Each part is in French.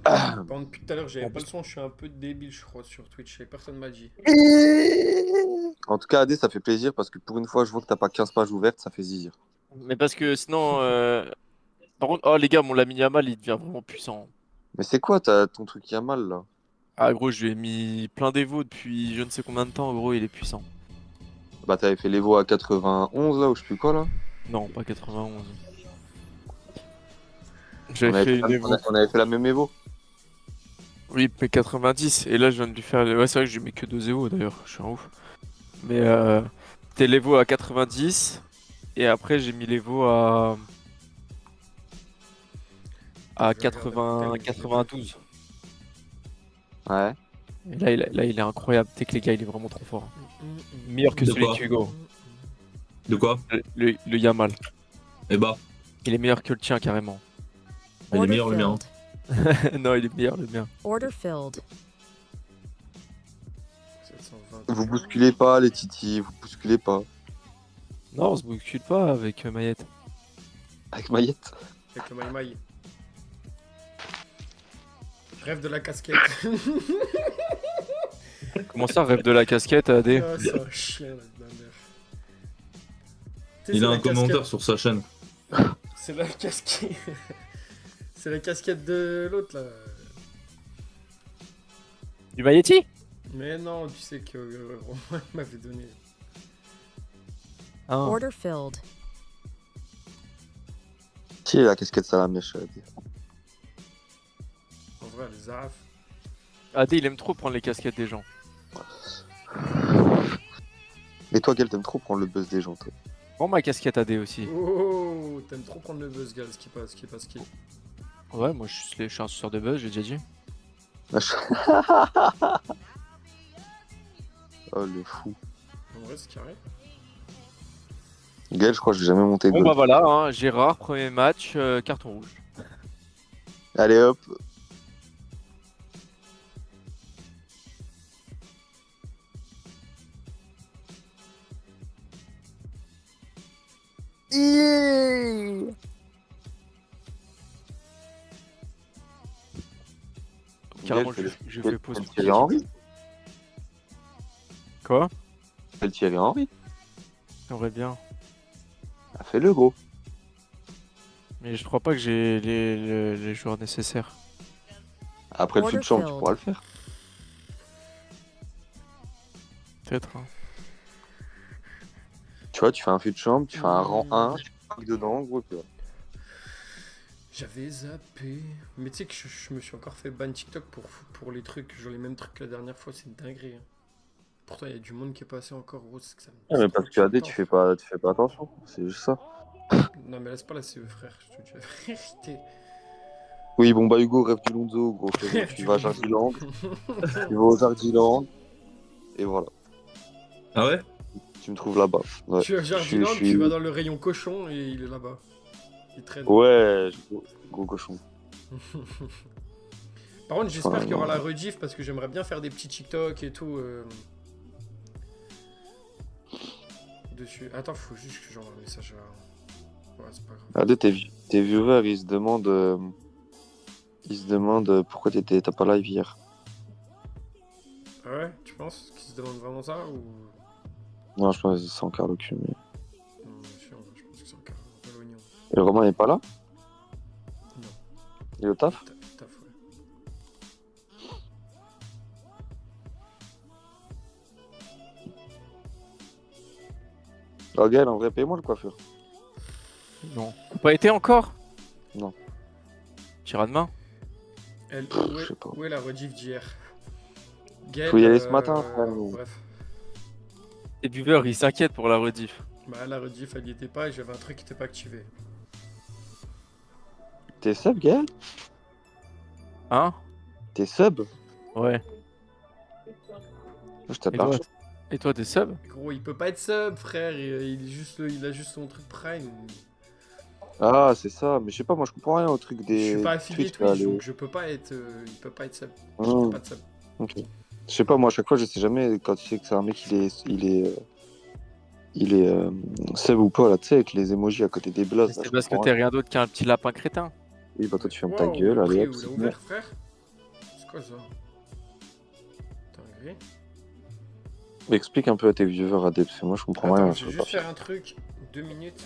Pendant depuis tout à l'heure, j'avais En pas le plus, son, je suis un peu débile, je crois, sur Twitch, et personne m'a dit. En tout cas, AD, ça fait plaisir parce que pour une fois, je vois que t'as pas 15 pages ouvertes, ça fait zizir. mais parce que sinon, par contre, oh les gars, mon Lamine Yamal, il devient vraiment puissant. Mais c'est quoi ton truc qui a mal là? Ah gros, je lui ai mis plein d'évo depuis je ne sais combien de temps, gros, il est puissant. Bah, t'avais fait l'Evo à 91 là, ou je sais plus quoi là? Non, pas 91. On J'avais avait fait fait une Evo. on avait fait la même Evo. Oui, mais 90. Et là, je viens de lui faire. Ouais, c'est vrai que je lui mets que 2 Evo d'ailleurs, je suis un ouf. Mais c'était l'Evo à 90. Et après, j'ai mis l'Evo Attends, à je vais regarder en même temps 80, les deux. 92. Ouais. Et là, là, il est incroyable. T'es que les gars, il est vraiment trop fort. Meilleur que De celui de quoi? Hugo. De quoi? Le Yamal. Eh bah, Il est meilleur que le tien, carrément. il est Order meilleur le mien. filled. Non, il est meilleur, le mien. Order filled. 721. Vous bousculez pas les titis, vous bousculez pas. Non, on se bouscule pas avec Mayette. Avec Maillette. Avec le maï. Rêve de la casquette. Comment ça, rêve de la casquette, AD? Ah, c'est un chien, la mère. Tu sais, Il c'est a la un commentaire casquette- sur sa chaîne. C'est la casquette. C'est la casquette de l'autre là. Du Mailletti? Mais non, tu sais que Romain m'avait donné. Ah. Order filled. Qui est la casquette salamèche? En vrai, les arafes. AD, il aime trop prendre les casquettes des gens. Et toi, Gal, t'aimes trop prendre le buzz des gens, toi. Prends ma casquette AD aussi. Oh, t'aimes trop prendre le buzz, gal, ce qui passe. Ouais, moi je suis un suceur de buzz, j'ai déjà dit. Oh, le fou. En vrai, c'est carré. Gal, je crois que j'ai jamais monté Bon gold. bah voilà, hein, Gérard, premier match, carton rouge. Allez hop. Carrément, Gal, je fais pause c'est le pour Thierry Henry. Quoi? C'est le Thierry Henry. J'aimerais bien. Ah, fais-le, gros. Mais je crois pas que j'ai les joueurs nécessaires. Après le fut de chambre, tu Waterfield. pourras le faire. Peut-être. Hein. Tu vois, tu fais un fut de chambre, tu fais un rang 1, tu cliques dedans, gros, et puis voilà. J'avais zappé. Mais tu sais que je me suis encore fait ban TikTok pour les trucs, genre les mêmes trucs que la dernière fois, c'est une dinguerie. Hein. Pourtant, il y a du monde qui est passé encore, gros. C'est que ça me- Ouais, mais ça parce me que tue AD, le temps, tu fais pas attention. C'est juste ça. Non, mais laisse pas la CE, frère. Je te dis la vérité. Oui, bon, bah, Hugo, rêve du Lonzo, gros. Rêve Tu du vas à Lonzo. Jardiland. Tu vas au Jardiland. Et voilà. Ah ouais? Tu me trouves là-bas. Ouais. Tu vas à Jardiland, tu vas dans le rayon cochon et il est là-bas. Il traîne. Ouais, gros cochon. Par contre, j'espère Enfin, qu'il y aura non. la rediff parce que j'aimerais bien faire des petits TikTok et tout. Dessus. Attends, faut juste que j'envoie un message à. Ouais, c'est pas grave. AD, tes viewers, ils se demandent pourquoi t'as pas live hier. Ah ouais, tu penses qu'ils se demandent vraiment ça ou. Non, je pense que c'est encore le cul. Mais... Non, bien sûr, je pense que c'est encore un peu l'oignon. Et le Romain est pas là? Non. Il est au taf? Taf, ouais. Oh, Gaël, en vrai, paye-moi le coiffeur. Non. Pas été encore? Non. Tira demain? Elle, je sais pas. où est la rediff d'hier Gaël, Faut y aller ce matin, frère. Bref. Les buveurs, ils s'inquiètent pour la rediff. Bah, la rediff, elle y était pas et j'avais un truc qui était pas activé. T'es sub, Gaël? Hein? T'es sub? Ouais. Je tape Et toi, l'argent. et toi, t'es sub? Gros, il peut pas être sub, frère. Il a juste son truc Prime. Ah, c'est ça. Mais je sais pas, moi, je comprends rien au truc Je des. suis pas affilié Twitch, là, Twitch, les- donc je peux pas être. Il peut pas être sub. Mmh. Je peux pas de sub. Ok. Je sais pas, moi, à chaque fois, je sais jamais quand tu sais que c'est un mec, il est sub ou pas, là, tu sais, avec les emojis à côté des blazes. là, C'est je parce que comprends t'es rien. rien d'autre qu'un petit lapin crétin. Oui, bah, toi, tu fermes ta Waouh, gueule, le allez, prix, hop, il a c'est bon. ouvert, frère. quoi ça? Dinguerie. Explique un peu à tes viewers, Adé, parce que moi je comprends Attends, rien. je sur vais le juste parti. faire un truc. 2 minutes.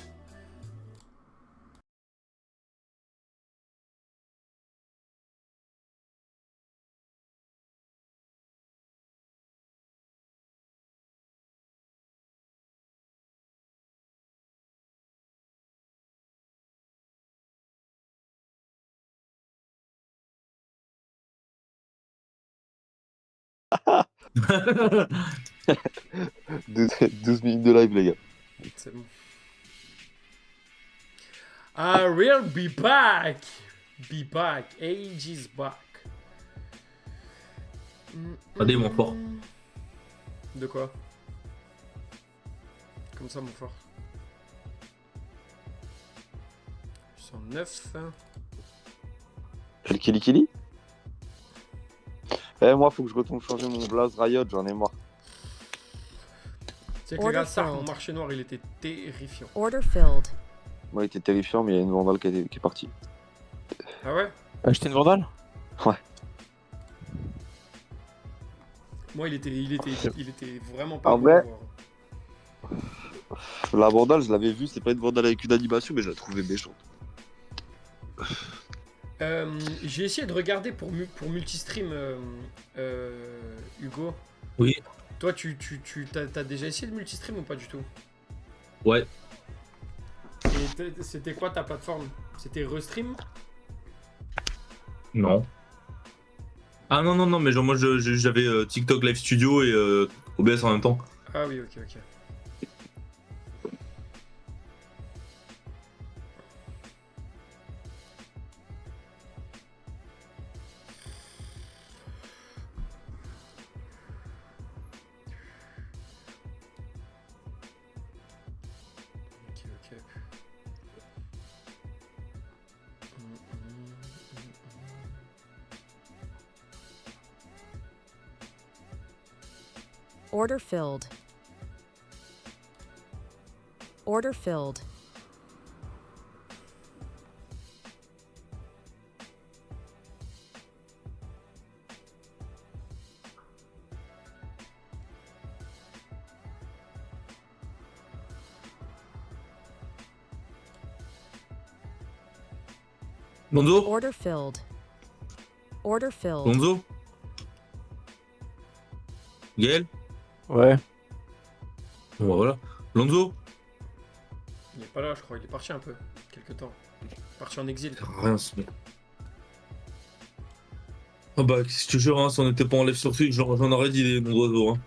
« 12 minutes de live, les gars. C'est bon. I will be back. Be back. Age is back. Adé, mon fort. De quoi? Comme ça, mon fort. 109. Le Kili Kili. Eh, moi, faut que je retourne changer mon blaze Riot, j'en ai marre. Tu sais que les gars, ça, mon marché noir, il était terrifiant. Order filled. Moi, il était terrifiant, mais il y a une vandale qui est partie. Ah ouais? T'as acheté une Vandale? Moi, il était vraiment pas En beau vrai à voir. La vandale, je l'avais vue, c'est pas une vandale avec une animation, mais je la trouvais méchante. J'ai essayé de regarder pour multistream, Hugo. Oui. Toi, t'as déjà essayé de multistream ou pas du tout? Ouais. Et c'était quoi ta plateforme? C'était Restream? Non. Ah non, non, non, mais genre moi j'avais TikTok Live Studio et OBS en même temps. Ah oui, ok, ok. Ok, ok. Order filled. Order filled. Lonzo? Order filled. Order filled. Lonzo? Gaël? Ouais. Bon bah voilà. Lonzo? Il est pas là, je crois. Il est parti un peu. Quelque temps. Parti en exil. Rien ce mec. Ah bah si tu jure, hein, si on était pas en live sur Twitch, j'en aurais dit des noms d'oiseaux. Hein.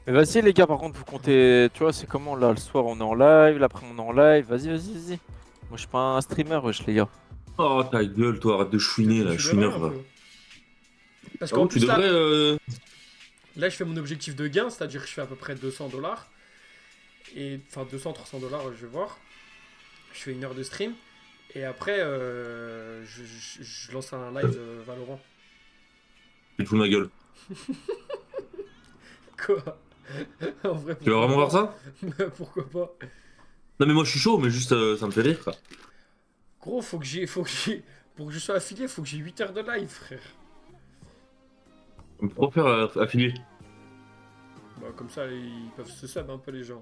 Mais vas-y les gars, par contre, vous comptez, tu vois, c'est comment là, le soir on est en live, l'après on est en live, vas-y, vas-y, vas-y. Moi je suis pas un streamer, wesh les gars. Oh ta gueule toi, arrête de chouiner là, Tu devrais chouineur un là. peu. Parce Ah qu'en oui, tu plus, devrais... là, je fais mon objectif de gain, c'est-à-dire que je fais à peu près 200 $. Et enfin, 200-300 $, je vais voir. Je fais 1 heure de stream. Et après, je lance un live Valorant. Tu te fous de ma gueule. Quoi? En vrai, Tu vas vraiment voir ça? Pourquoi pas? Non mais moi je suis chaud, mais juste ça me fait rire quoi. Gros, pour que je sois affilié, faut que j'ai 8 heures de live, frère. Pourquoi faire affilier? Bah, comme ça, ils peuvent se sub un peu, les gens.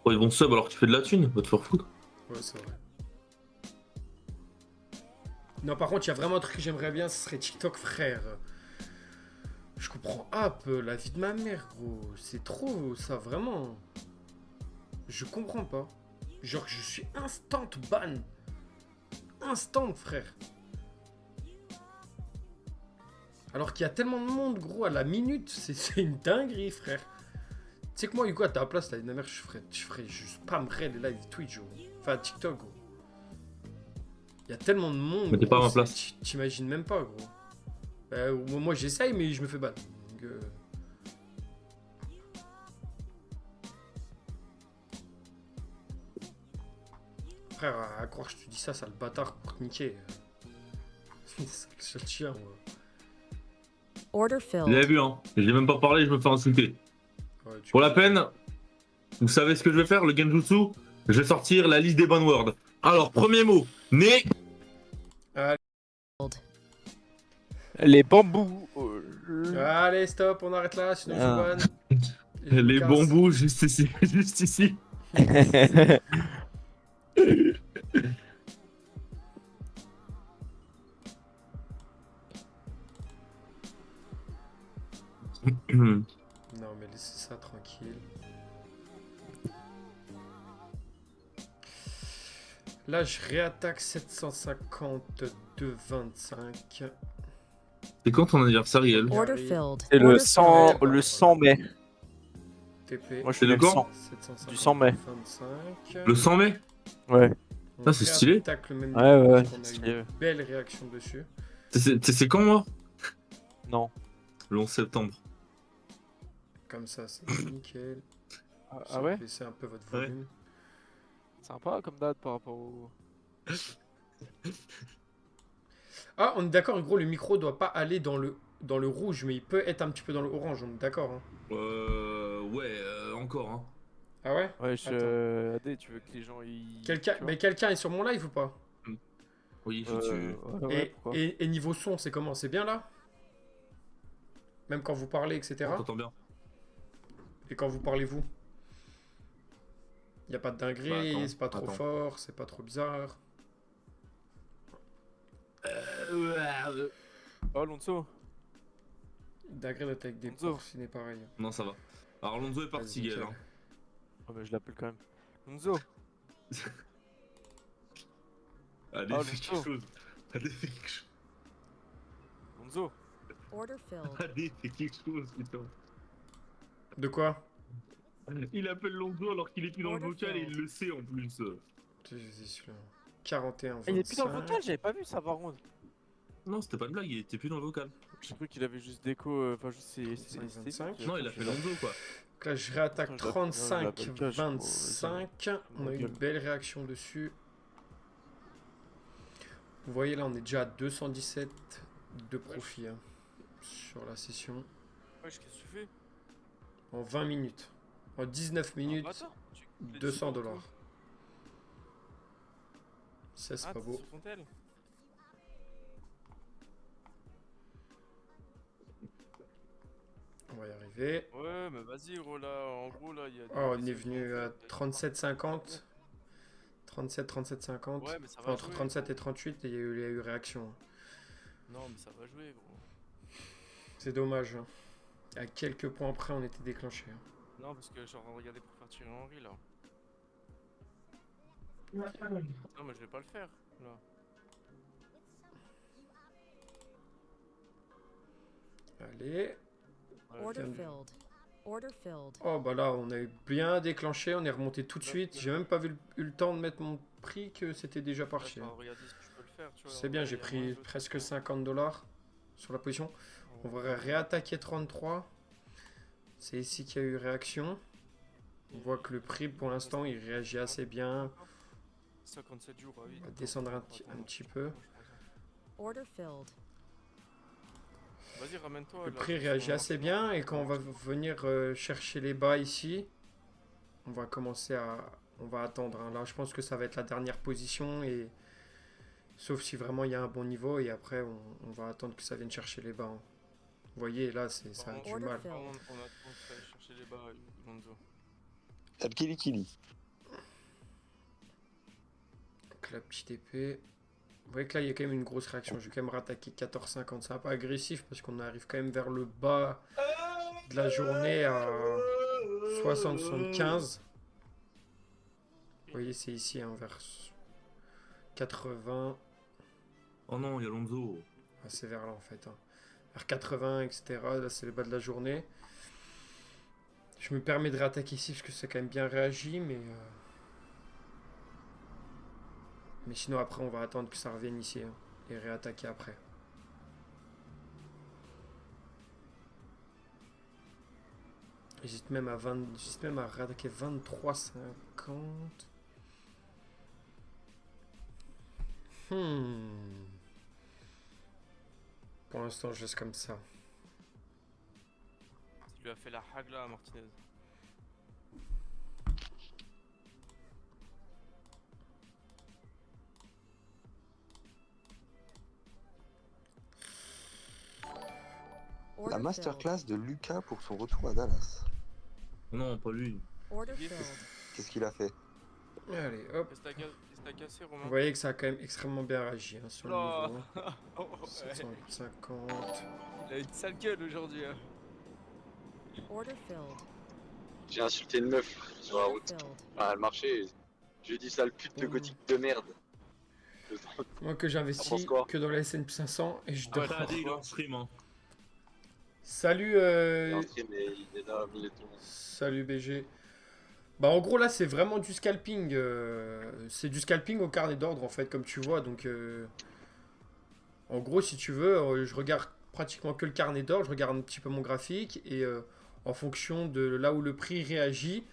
Oh, ils vont sub alors que tu fais de la thune, va te faire foutre. Ouais, c'est vrai. Non, par contre, il y a vraiment un truc que j'aimerais bien, ce serait TikTok, frère. Je comprends la vie de ma mère, gros. C'est trop, ça, vraiment. Je comprends pas. Genre, je suis instant ban. Instant, frère. Alors qu'il y a tellement de monde, gros, à la minute. C'est une dinguerie, frère. Tu sais que moi, Hugo, à ta place, la vie de ma mère, je spammerais les lives Twitch, gros. Enfin, TikTok, gros. Il y a tellement de monde. Mais t'es pas à gros, ma place. T'imagines même pas, gros. Moi, j'essaye, mais je me fais ban. Donc, frère, à croire que je te dis ça, sale bâtard, pour te niquer. C'est le chien, moi. Order Vous avez filled. vu hein, je l'ai même pas parlé, je me fais insulter. Ouais, Pour la peine, vous savez ce que je vais faire, le Genjutsu? Je vais sortir la liste des banwords. Alors, premier mot, né. Les bambous. Allez, stop, on arrête là, sinon je Ah. banne. Et je me Les casse. bambous, juste ici. Juste ici. Non, mais laissez ça tranquille. Là, je réattaque 752,25. C'est quand ton anniversaire, Yael? Order Arrive. filled. C'est le Order 100, filled. le 100 mai. TP. Moi je C'est suis le le quand 100. 750, Du 100 mai. 25. Le 100 mai? Ouais. On Ah, c'est stylé. réattaque le même Ouais, niveau ouais, parce qu'on a c'est eu stylé. une belle réaction dessus. C'est quand, moi? Non. Le 11 septembre. Comme ça, c'est nickel. Ah ouais? Baissez un peu votre Ouais. volume. Sympa comme date par rapport au. Ah, on est d'accord, gros, le micro doit pas aller dans le rouge, mais il peut être un petit peu dans le orange, on est d'accord. Hein. Ouais, encore, hein. Ah ouais? Ouais, Attends. AD, tu veux que les gens ils. Quelqu'un tu vois mais quelqu'un est sur mon live ou pas? Oui, si tu... Ouais, pourquoi? Et niveau son, c'est comment? C'est bien là? Même quand vous parlez, etc. On t'entend bien. Et quand vous parlez, vous? Y a pas de Bah, dinguerie, attends, c'est pas trop attends. fort, c'est pas trop bizarre. Oh, Alonso. Dinguerie d'être avec des Enzo. porcinés pareil. Non, ça va. Alors, Alonso est parti, Vas-y, Gaël. nickel. Hein. Oh, mais je l'appelle quand même. Alonso. Allez, Ah, fais quelque Alonso. chose. Allez, fais quelque chose. Alonso. Order filled. Allez, fais quelque chose, putain. De quoi? Il appelle Lonzo alors qu'il est plus dans le vocal et il le sait en plus. Vas-y, celui-là. 41, Il est plus dans le 25. vocal, j'avais pas vu ça par contre. Non, c'était pas une blague, il était plus dans le vocal. J'ai cru qu'il avait juste déco, enfin juste ses 25. esthétiques. Non, il a fait Lonzo quoi. Donc là, je réattaque Attends, je l'appelle- non, je 35, l'appelle cash, gros, 25. On a eu une gueule. belle réaction dessus. Vous voyez là, on est déjà à 217 de profit hein, sur la session. Wesh, qu'est-ce que tu fais? En 20 minutes. En 19 minutes, Ah, bah, attends, tu- 200 tu- $. Ça, c'est Ah, pas t'es beau. sur ton tel. On va y arriver. Ouais, mais vas-y, gros, là, en gros, là, il y a des. Oh, on est des- venu à 37,50. 37, 37,50. Ouais, mais ça va Enfin, entre jouer, 37 gros. et 38, et il y a eu réaction. Non, mais ça va jouer, gros. C'est dommage. Hein. À quelques points près, on était déclenché. Hein. Non, parce que je suis en train de regarder pour faire tirer Henry, là. Non, mais je vais pas le faire, là. Allez. Ouais, Order Bien. filled. Order filled. Oh, bah là, on a eu bien déclenché. On est remonté tout de suite. J'ai même pas eu le temps de mettre mon prix que c'était déjà là, je parti. suis en Hein. train de regarder si je peux le faire, tu vois. C'est bien, En j'ai vrai, il y a moyen pris de le presque faire. 50 $ sur la position. On va réattaquer 33. C'est ici qu'il y a eu réaction. On voit que le prix, pour l'instant, il réagit assez bien. 57 jours, ah oui. On va descendre un petit peu. Order filled. Vas-y, ramène-toi. Le là, prix sur réagit son assez bien et quand on va venir chercher les bas ici, on va commencer à... On va attendre. Hein. Là, je pense que ça va être la dernière position et... Sauf si vraiment il y a un bon niveau et après on va attendre que ça vienne chercher les bas. Hein. Vous voyez, là, ça a du Order mal. filled. On attend que ça aille chercher les bas, Lonzo. T'as le Kili. Donc la petite épée. Vous voyez que là, il y a quand même une grosse réaction. Je vais quand même rattaquer 14,50. C'est un peu agressif parce qu'on arrive quand même vers le bas de la journée à 60-75. Vous voyez, c'est ici, hein, vers 80. Oh non, il y a Lonzo. Ah, c'est vers là en fait. Hein. Vers 80, etc. Là, c'est le bas de la journée. Je me permets de réattaquer ici parce que c'est quand même bien réagi, mais sinon, après, on va attendre que ça revienne ici hein, et réattaquer après. J'hésite même à réattaquer 23,50. Pour l'instant, je laisse comme ça. Tu lui as fait la hagla à Martinez. La Order filled. masterclass de Lucas pour son retour à Dallas. Non, pas lui. Order Yes. filled. Qu'est-ce qu'il a fait? Allez, hop. Qu'est-ce que t'as cassé, Romain? Vous voyez que ça a quand même extrêmement bien réagi hein, sur le Oh. niveau. Oh, ouais. 750. Il a une sale gueule aujourd'hui. Hein. Order filled. J'ai insulté une meuf sur la Order route. filled. Ah, elle marchait. Je lui ai dit sale pute de gothique de merde. Moi que Ah, j'investis pense quoi que dans la S&P 500 et je Ah, dors. t'as dit, il est en stream. Hein. Salut, Il est en stream et il est là au milieu de tout le monde. salut BG. Bah en gros là c'est vraiment du scalping. C'est du scalping au carnet d'ordre en fait comme tu vois. Donc en gros si tu veux je regarde pratiquement que le carnet d'ordre. Je regarde un petit peu mon graphique et en fonction de là où le prix réagit,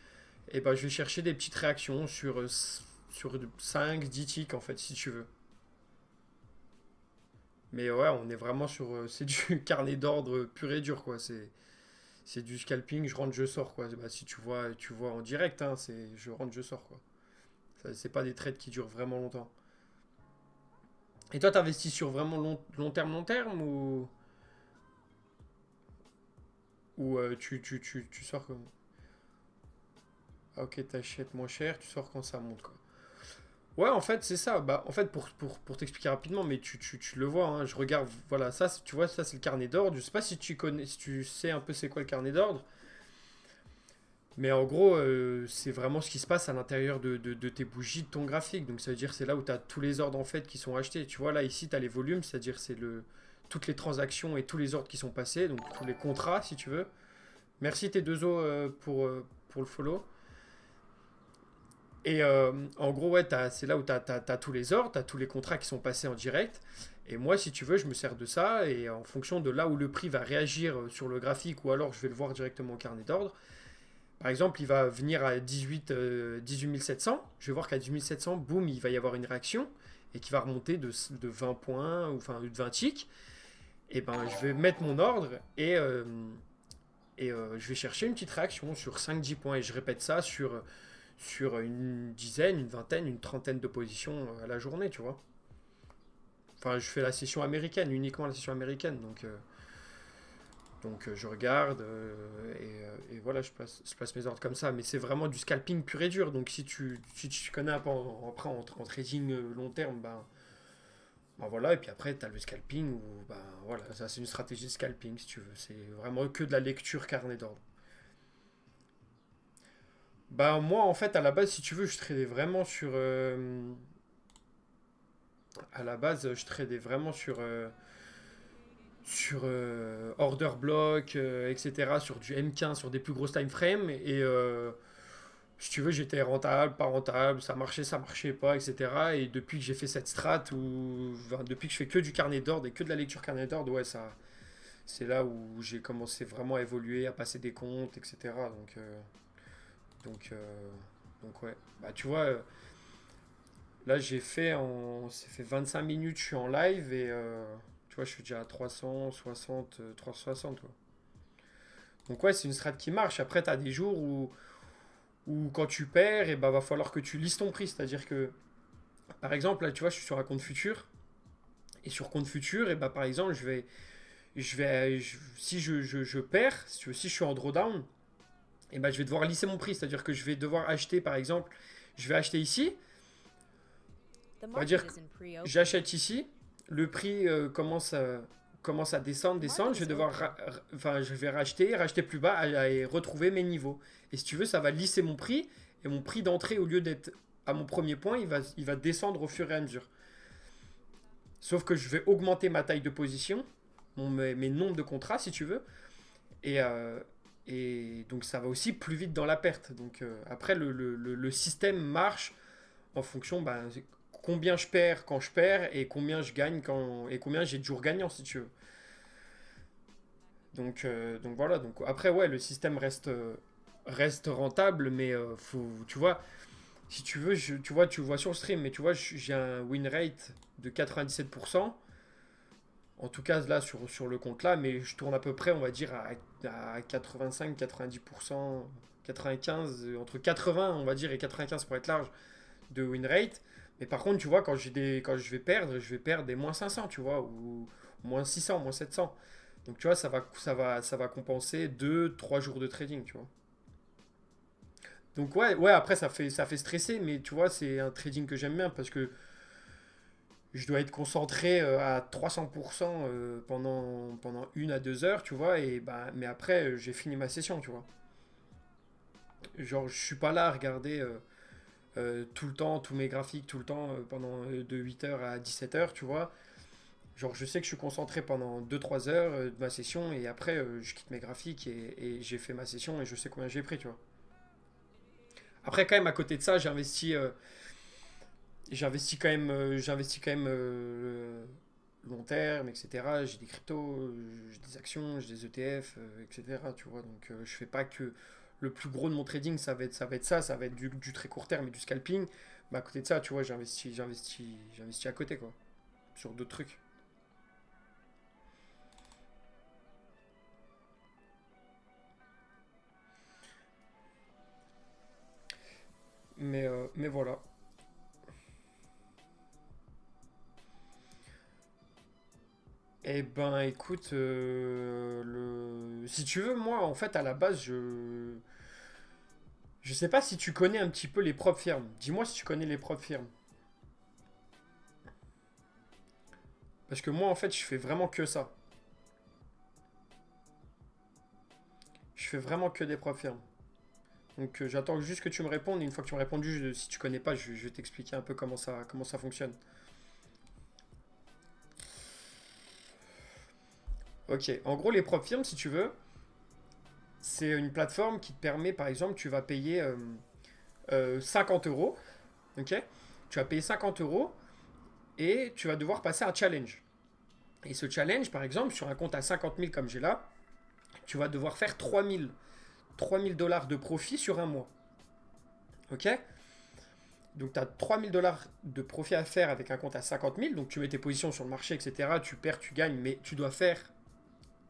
et ben je vais chercher des petites réactions sur 5-10 ticks en fait si tu veux. Mais ouais on est vraiment sur... c'est du carnet d'ordre pur et dur quoi. C'est du scalping, je rentre, je sors quoi. Bah, si tu vois en direct, hein, c'est je rentre, je sors quoi. C'est pas des trades qui durent vraiment longtemps. Et toi, t'investis sur vraiment long terme ou tu sors comme... Ah, ok, t'achètes moins cher, tu sors quand ça monte quoi. Ouais, en fait, c'est ça. Bah, en fait, pour t'expliquer rapidement, mais tu le vois, hein, je regarde, voilà, ça, tu vois, ça c'est le carnet d'ordre. Je sais pas si tu connais, si tu sais un peu c'est quoi le carnet d'ordre. Mais en gros, c'est vraiment ce qui se passe à l'intérieur de tes bougies, de ton graphique. Donc ça veut dire c'est là où tu as tous les ordres en fait qui sont achetés. Tu vois là ici tu as les volumes, c'est-à-dire c'est toutes les transactions et tous les ordres qui sont passés, donc tous les contrats si tu veux. Merci T2O pour le follow. Et en gros ouais, c'est là où tu as tous les ordres, tu as tous les contrats qui sont passés en direct. Et moi si tu veux je me sers de ça et en fonction de là où le prix va réagir sur le graphique ou alors je vais le voir directement au carnet d'ordre. Par exemple, il va venir à 18 700. Je vais voir qu'à 18 700, boum, il va y avoir une réaction et qui va remonter de 20 points, ou enfin de 20 ticks. Et ben, je vais mettre mon ordre et je vais chercher une petite réaction sur 5-10 points. Et je répète ça sur une dizaine, une vingtaine, une trentaine de positions à la journée, tu vois. Enfin, je fais la session américaine, uniquement la session américaine. Donc je regarde et voilà, je place mes ordres comme ça. Mais c'est vraiment du scalping pur et dur. Donc si tu connais un peu après en trading long terme, ben voilà. Et puis après, tu as le scalping où, ben voilà, ça c'est une stratégie de scalping si tu veux. C'est vraiment que de la lecture carnet d'ordre. Ben moi, en fait, à la base, si tu veux, je tradais vraiment sur... à la base, je tradais vraiment sur order block, etc., sur du M15, sur des plus grosses time frames. Et si tu veux, j'étais rentable, pas rentable, ça marchait pas, etc. Et depuis que j'ai fait cette strat, depuis que je fais que du carnet d'ordre et que de la lecture carnet d'ordre, ouais, c'est là où j'ai commencé vraiment à évoluer, à passer des comptes, etc. Donc ouais. Bah, tu vois, là, ça fait 25 minutes, je suis en live et... tu vois, je suis déjà à 360, 360, quoi. Donc ouais, c'est une strat qui marche. Après, tu as des jours où quand tu perds, et bah, va falloir que tu lises ton prix. C'est-à-dire que, par exemple, là, tu vois, je suis sur un compte futur. Et sur compte futur, et bah, par exemple, si je perds, si tu veux, si je suis en drawdown, et bah, je vais devoir lisser mon prix. C'est-à-dire que je vais devoir acheter, par exemple, je vais acheter ici. The On va dire market is in pre-opening. J'achète ici. Le prix commence à descendre. Je vais devoir, je vais racheter plus bas et retrouver mes niveaux. Et si tu veux, ça va lisser mon prix et mon prix d'entrée au lieu d'être à mon premier point, il va descendre au fur et à mesure. Sauf que je vais augmenter ma taille de position, mes nombres de contrats si tu veux, et donc ça va aussi plus vite dans la perte. Donc après le système marche en fonction combien je perds quand je perds et combien je gagne et combien j'ai de jours gagnants si tu veux. Donc voilà, donc après ouais, le système reste rentable, mais tu vois, si tu veux, tu vois sur le stream, mais tu vois, j'ai un win rate de 97%, en tout cas là sur le compte là, mais je tourne à peu près, on va dire, à 85-90%, 95, entre 80 on va dire et 95 pour être large, de win rate. Mais par contre, tu vois, quand je vais perdre des moins 500, tu vois, ou moins 600, moins 700. Donc tu vois, ça va compenser 2, 3 jours de trading, tu vois. Donc ouais, après ça fait stresser, mais tu vois, c'est un trading que j'aime bien parce que je dois être concentré à 300% pendant 1 à 2 heures, tu vois, et bah, mais après j'ai fini ma session, tu vois. Genre, je suis pas là à regarder tout le temps, tous mes graphiques, tout le temps, pendant de 8 heures à 17 heures, tu vois. Genre, je sais que je suis concentré pendant 2, 3 heures de ma session et après, je quitte mes graphiques et j'ai fait ma session et je sais combien j'ai pris, tu vois. Après, quand même, à côté de ça, j'investis quand même long terme, etc. J'ai des cryptos, j'ai des actions, j'ai des ETF, etc. Tu vois, donc je fais pas que le plus gros de mon trading, ça va être du très court terme et du scalping. Mais à côté de ça, tu vois, j'investis à côté, quoi, sur d'autres trucs. Mais voilà. Eh ben, écoute, si tu veux, moi, en fait, à la base, je sais pas si tu connais un petit peu les propres firmes. Dis-moi si tu connais les propres firmes. Parce que moi, en fait, je fais vraiment que ça. Je fais vraiment que des propres firmes. Donc, j'attends juste que tu me répondes. Et une fois que tu me répondu, si tu connais pas, je vais t'expliquer un peu comment ça fonctionne. Ok, en gros, les propres firmes, si tu veux, c'est une plateforme qui te permet, par exemple, tu vas payer 50 euros. Ok? Tu vas payer 50 euros et tu vas devoir passer un challenge. Et ce challenge, par exemple, sur un compte à 50 000 comme j'ai là, tu vas devoir faire 3 000 $ de profit sur un mois. Ok? Donc tu as 3 000 $ de profit à faire avec un compte à 50 000. Donc tu mets tes positions sur le marché, etc. Tu perds, tu gagnes, mais tu dois faire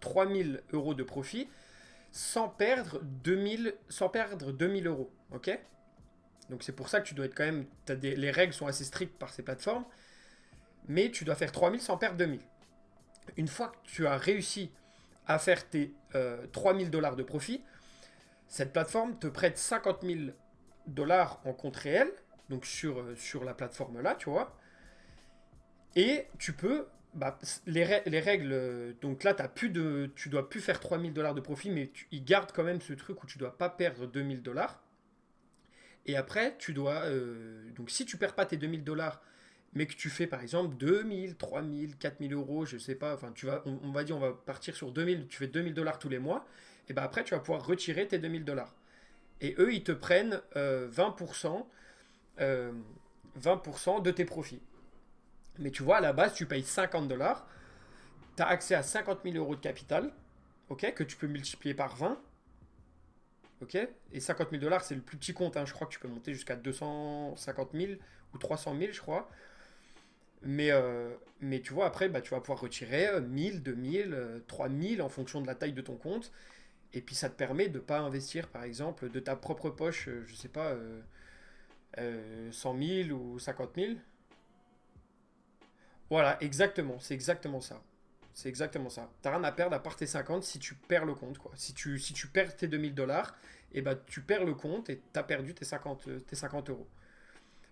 3 000 € de profit sans perdre 2 000 euros. Ok? Donc c'est pour ça que tu dois être quand même. Les règles sont assez strictes par ces plateformes. Mais tu dois faire 3 000 sans perdre 2 000. Une fois que tu as réussi à faire tes 3 000 $ de profit, cette plateforme te prête 50 000 $ en compte réel, donc sur la plateforme là, tu vois. Et tu peux, bah, les règles, donc là, tu dois plus faire 3 000 $ de profit, mais ils gardent quand même ce truc où tu dois pas perdre 2 000 $. Et après, donc si tu perds pas tes 2 000 $, mais que tu fais par exemple 2 000, 3 000, 4 000 euros, je sais pas, enfin on va dire, on va partir sur 2 000, tu fais 2 000 $ tous les mois, et ben après tu vas pouvoir retirer tes 2 000 $. Et eux, ils te prennent 20%, 20% de tes profits. Mais tu vois, à la base, tu payes 50 $, tu as accès à 50 000 € de capital, ok, que tu peux multiplier par 20, ok, et 50 000 $, c'est le plus petit compte, hein, je crois que tu peux monter jusqu'à 250 000 ou 300 000, je crois. Mais tu vois, après, bah, tu vas pouvoir retirer 1000, 2000, 3000 en fonction de la taille de ton compte. Et puis ça te permet de ne pas investir, par exemple, de ta propre poche, je sais pas, 100 000 ou 50 000. Voilà, exactement, c'est exactement ça. C'est exactement ça. T'as rien à perdre à part tes 50 si tu perds le compte, quoi. Si tu perds tes 2 000 $, et bah tu perds le compte et t'as perdu tes 50 euros.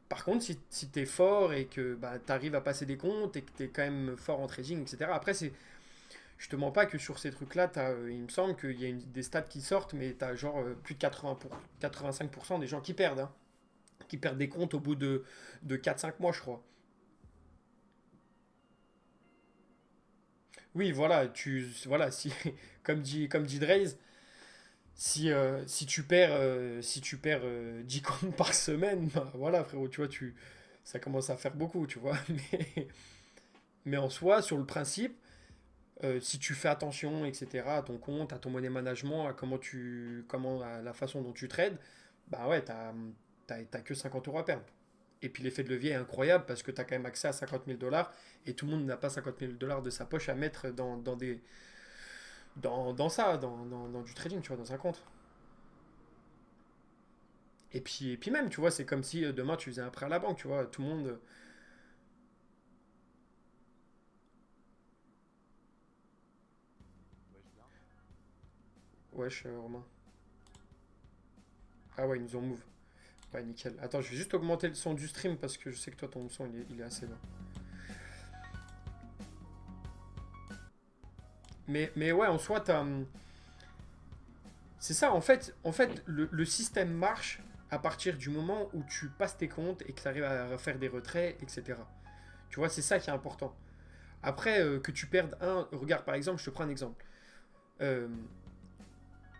Par contre, si tu es fort et que bah, tu arrives à passer des comptes et que tu es quand même fort en trading, etc. Après, je te mens pas que sur ces trucs-là, il me semble qu'il y a des stats qui sortent, mais tu as genre plus de 85% des gens qui perdent, hein. Qui perdent des comptes au bout de 4, 5 mois, je crois. Oui, voilà, voilà, comme dit Dreys, si tu perds 10 comptes par semaine, bah voilà, frérot, tu vois, ça commence à faire beaucoup, tu vois. Mais en soi, sur le principe, si tu fais attention, etc., à ton compte, à ton money management, à la façon dont tu trades, bah ouais, t'as que 50 euros à perdre. Et puis l'effet de levier est incroyable parce que tu as quand même accès à 50 000 $ et tout le monde n'a pas 50 000 $ de sa poche à mettre dans du trading, tu vois, dans un compte. Et puis même, tu vois, c'est comme si demain tu faisais un prêt à la banque, tu vois, tout le monde. wesh, Romain. Ah ouais, ils nous ont move. Ouais, nickel. Attends, je vais juste augmenter le son du stream parce que je sais que toi, ton son, il est assez bas. Mais ouais, en soi, t'as... C'est ça, en fait le système marche à partir du moment où tu passes tes comptes et que tu arrives à faire des retraits, etc. Tu vois, c'est ça qui est important. Après, que tu perdes un... Regarde, par exemple, je te prends un exemple.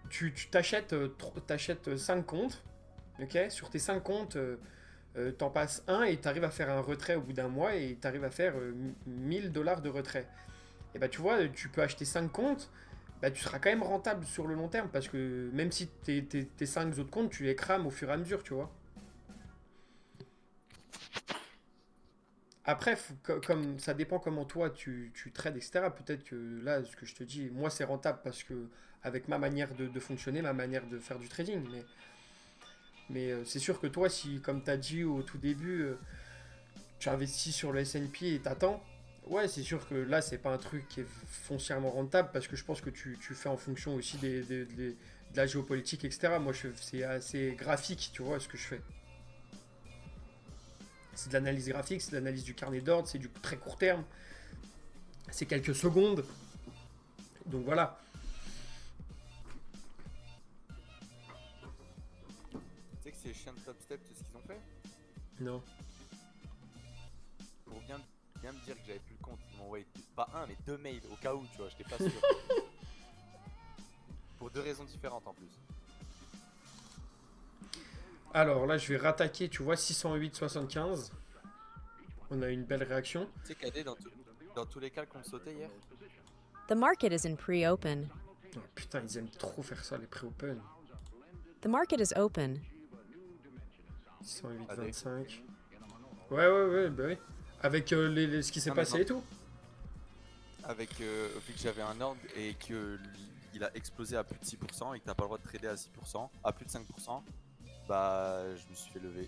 Tu t'achètes 5 comptes, ok? Sur tes 5 comptes, t'en passes un et tu arrives à faire un retrait au bout d'un mois et tu arrives à faire $1000 de retrait. Et bah tu vois, tu peux acheter 5 comptes, bah tu seras quand même rentable sur le long terme parce que même si tes 5 autres comptes, tu les crames au fur et à mesure, tu vois. Après, comme ça dépend comment toi tu trades, etc. Peut-être que là, ce que je te dis, moi c'est rentable parce que avec ma manière de fonctionner, ma manière de faire du trading. Mais c'est sûr que toi, si, comme tu as dit au tout début, tu investis sur le S&P et t'attends, ouais, c'est sûr que là, c'est pas un truc qui est foncièrement rentable parce que je pense que tu fais en fonction aussi de la géopolitique, etc. Moi, c'est assez graphique, tu vois, ce que je fais. C'est de l'analyse graphique, c'est de l'analyse du carnet d'ordre, c'est du très court terme. C'est quelques secondes. Donc voilà. Tu sais que c'est chiens de Top Step tout ce qu'ils ont fait? Non. Pour bien me dire que j'avais plus le compte, ils m'ont envoyé pas un mais 2 mails au cas où, tu vois, j'étais pas sûr. Pour 2 raisons différentes en plus. Alors là, je vais rattaquer, tu vois, 608,75. On a une belle réaction. Tu sais qu'AD, dans tous les cas, qu'on sautait hier. The market is in pre-open. Oh, putain, ils aiment trop faire ça, les pré-open. The market is open. 608,25. Ouais, bah oui. Avec ce qui s'est Non, mais passé non. et tout. Avec vu que j'avais un ordre et que il a explosé à plus de 6% et que t'as pas le droit de trader à 6%, à plus de 5%, bah je me suis fait lever.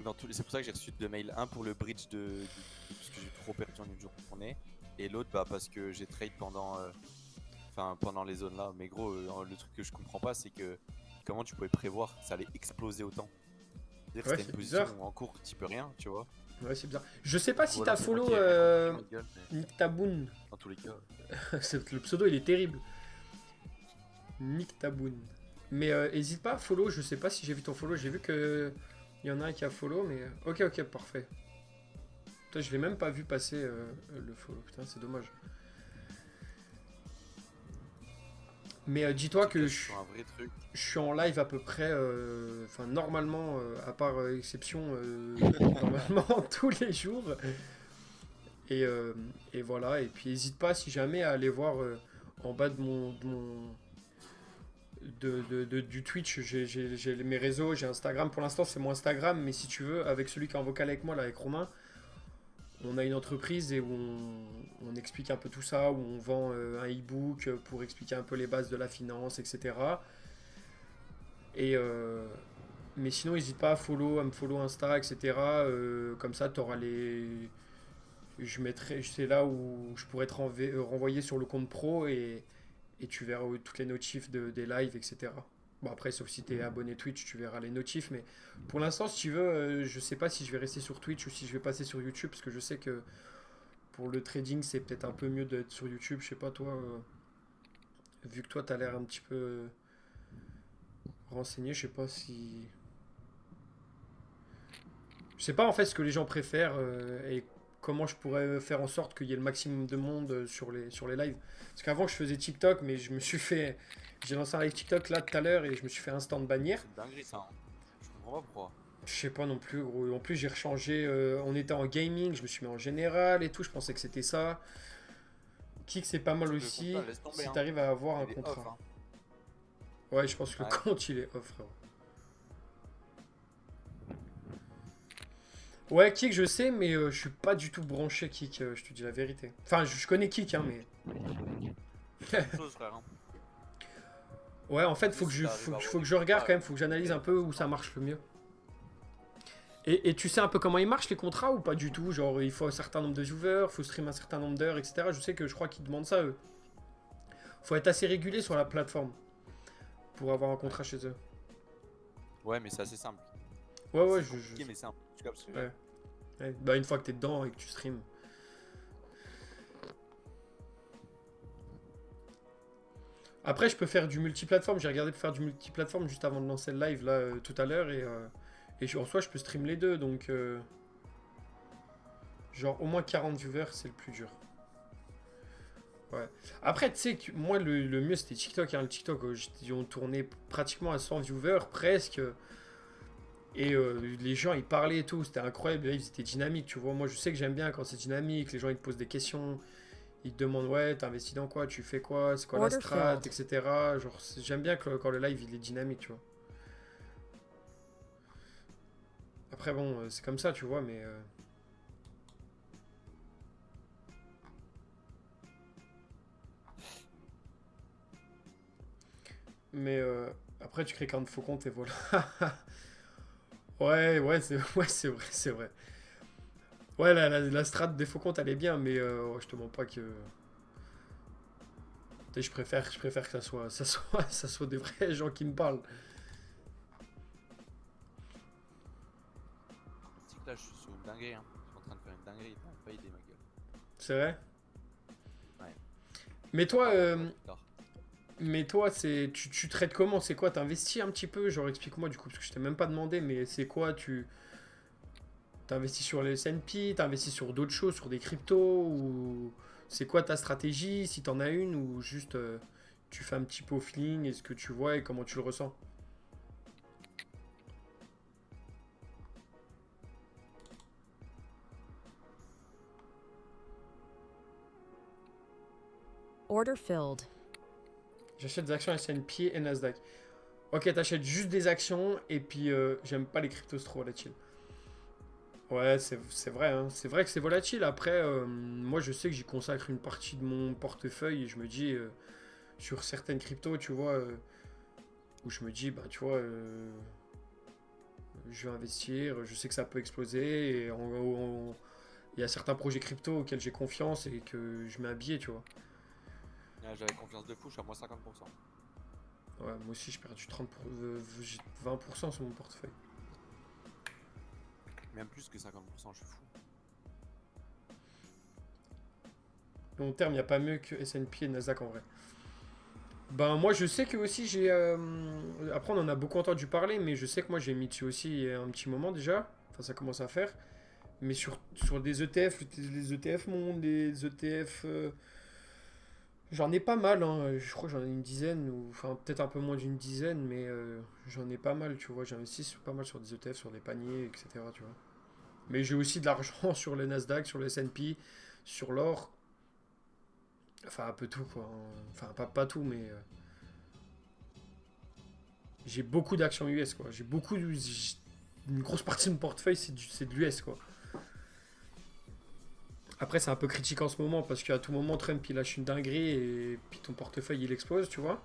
Donc c'est pour ça que j'ai reçu 2 mails, un pour le bridge parce que j'ai trop perdu en une journée, et l'autre bah parce que j'ai trade pendant les zones là. Mais gros, le truc que je comprends pas, c'est que comment tu pouvais prévoir que ça allait exploser autant. C'est-à-dire que Ouais, c'était une c'est position bizarre. où en cours tu peux rien, tu vois. Ouais, c'est bizarre. Je sais pas si Voilà, t'as c'est moi follow qui ai rien compris, ma gueule, mais Nick Taboun. dans tous les cas. Le pseudo, il est terrible. Nick Taboun. Mais hésite pas à follow, je sais pas si j'ai vu ton follow, j'ai vu que il y en a un qui a follow, mais ok, parfait. Putain, je l'ai même pas vu passer le follow, putain, c'est dommage. Mais dis-toi que je C'est un vrai truc. suis en live à peu près, enfin normalement, à part exception, normalement tous les jours. Et voilà, et puis n'hésite pas si jamais à aller voir en bas du Twitch, j'ai mes réseaux, j'ai Instagram. Pour l'instant, c'est mon Instagram, mais si tu veux, avec celui qui est en vocal avec moi, là, avec Romain, on a une entreprise et où on explique un peu tout ça, où on vend un e-book pour expliquer un peu les bases de la finance, etc. Et mais sinon, n'hésite pas à me follow Insta, etc. Comme ça, tu auras les. C'est là où je pourrais te renvoyer sur le compte pro et tu verras toutes les notifs des lives, etc. Bon, après, sauf si tu es abonné Twitch, tu verras les notifs. Mais pour l'instant, si tu veux, je sais pas si je vais rester sur Twitch ou si je vais passer sur YouTube. Parce que je sais que pour le trading, c'est peut-être un peu mieux d'être sur YouTube. Je sais pas, toi, vu que toi, tu as l'air un petit peu renseigné, je sais pas si. Je sais pas en fait ce que les gens préfèrent et comment je pourrais faire en sorte qu'il y ait le maximum de monde sur les lives. Parce qu'avant, je faisais TikTok, mais j'ai lancé un live TikTok là tout à l'heure et je me suis fait instant bannière. C'est une dinguerie ça. Hein. Je comprends pas pourquoi. Je sais pas non plus, gros. En plus, j'ai rechangé. On était en gaming, je me suis mis en général et tout. Je pensais que c'était ça. Kick, c'est pas mal Le aussi. compte, là, laisse tomber, Si hein. t'arrives à avoir un Il est contrat. off, hein. Ouais, je pense que le Ouais. compte il est off, frérot. Ouais, Kik, je sais, mais je suis pas du tout branché Kik, je te dis la vérité. Enfin, je connais Kik, hein, mais. Même chose, frère. Hein. Ouais, en fait, faut que Si t'arrives à faut que je regarde quand même, faut que j'analyse un peu où ça marche le mieux. Et tu sais un peu comment ils marchent les contrats ou pas du tout? Genre, il faut un certain nombre de viewers, faut stream un certain nombre d'heures, etc. Je sais que je crois qu'ils demandent ça, eux. Faut être assez régulier sur la plateforme. pour avoir un contrat chez eux. Ouais, mais c'est assez simple. Ouais, C'est compliqué, mais simple. Tu captes ce que je veux Ouais. dire. Ouais. Bah, une fois que t'es dedans et que tu streams. Après, je peux faire du multiplateforme. J'ai regardé pour faire du multiplateforme juste avant de lancer le live là tout à l'heure et en soi, je peux stream les deux donc genre au moins 40 viewers, c'est le plus dur. Ouais. Après, tu sais que moi le mieux c'était TikTok. Hein. Le TikTok, on tournait pratiquement à 100 viewers presque. Et les gens ils parlaient et tout, c'était incroyable. Là, ils étaient dynamiques, tu vois. Moi, je sais que j'aime bien quand c'est dynamique. Les gens ils te posent des questions. Ils te demandent, ouais, t'investis dans quoi, tu fais quoi, c'est quoi la Order strat, filled. etc. Genre, j'aime bien quand le live il est dynamique, tu vois. Après, bon, c'est comme ça, tu vois, mais. Mais après, tu crées qu'un faux compte et voilà. Ouais, c'est vrai, c'est vrai. Ouais, la strat des faux comptes, elle est bien, mais ouais, je te mens pas que. Tu sais, je préfère que ça soit des vrais gens qui me parlent. Tu sais que là, je suis sur une dinguerie. Hein. Je suis en train de faire une dinguerie. T'as pas idée, ma gueule. C'est vrai? Ouais. Mais toi, Plus tard. tu traites comment? C'est quoi? T'investis un petit peu? Genre, explique-moi du coup, parce que je t'ai même pas demandé, mais c'est quoi? T'investis sur les S&P? T'investis sur d'autres choses, sur des cryptos? Ou c'est quoi ta stratégie? Si t'en as une, ou juste tu fais un petit peu au feeling et ce que tu vois et comment tu le ressens? Order filled. J'achète des actions S&P et Nasdaq. Ok, t'achètes juste des actions et puis j'aime pas les cryptos trop volatiles. Ouais, c'est vrai, hein. C'est vrai que c'est volatile. Après, moi je sais que j'y consacre une partie de mon portefeuille et je me dis sur certaines cryptos, tu vois, où je me dis, bah tu vois, je vais investir, je sais que ça peut exploser et il y a certains projets crypto auxquels j'ai confiance et que je mets un billet, tu vois. Ouais, j'avais confiance de fou, je suis à moins 50%. Ouais, moi aussi j'ai perdu j'ai 20% sur mon portefeuille. Même plus que 50%, je suis fou. Long terme, il n'y a pas mieux que S&P et Nasdaq en vrai. Ben moi je sais que aussi j'ai... Après on en a beaucoup entendu parler, mais je sais que moi j'ai mis dessus aussi il y a un petit moment déjà. Enfin ça commence à faire. Mais sur des ETF, les ETF monde, les ETF... j'en ai pas mal, hein. Je crois que j'en ai une dizaine, ou enfin peut-être un peu moins d'une dizaine, mais j'en ai pas mal, tu vois. J'investis pas mal sur des ETF, sur des paniers, etc. Tu vois. Mais j'ai aussi de l'argent sur le Nasdaq, sur le S&P, sur l'or. Enfin un peu tout quoi. Enfin pas tout, mais... j'ai beaucoup d'actions US quoi. Une grosse partie de mon portefeuille c'est de l'US quoi. Après c'est un peu critique en ce moment parce qu'à tout moment Trump il lâche une dinguerie et puis ton portefeuille il explose tu vois.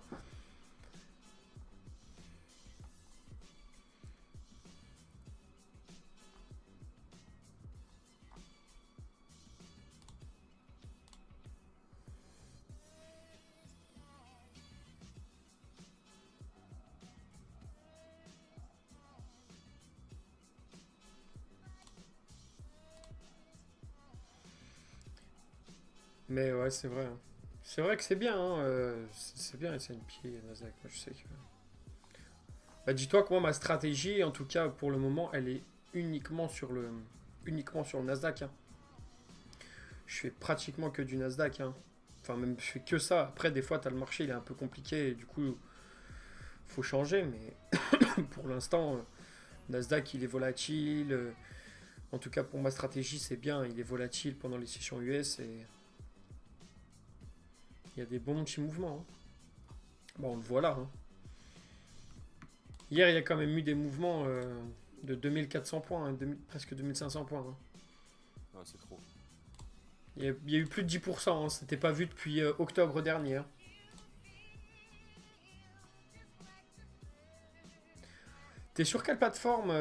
Mais ouais c'est vrai. Hein. C'est vrai que c'est bien hein, c'est bien S&P et Nasdaq. Moi, je sais que... Bah, dis-toi que moi ma stratégie en tout cas pour le moment elle est uniquement sur le Nasdaq. Hein. Je fais pratiquement que du Nasdaq. Hein. Enfin même je fais que ça. Après des fois t'as le marché il est un peu compliqué et du coup faut changer mais pour l'instant Nasdaq il est volatile. En tout cas pour ma stratégie c'est bien. Il est volatile pendant les sessions US et il y a des bons petits mouvements. Hein. Bon on le voit là. Hein. Hier il y a quand même eu des mouvements de 2400 points, hein, presque 2500 points. Hein. Ouais, c'est trop. Il y a eu plus de 10%, hein, c'était pas vu depuis octobre dernier. Hein. T'es sur quelle plateforme,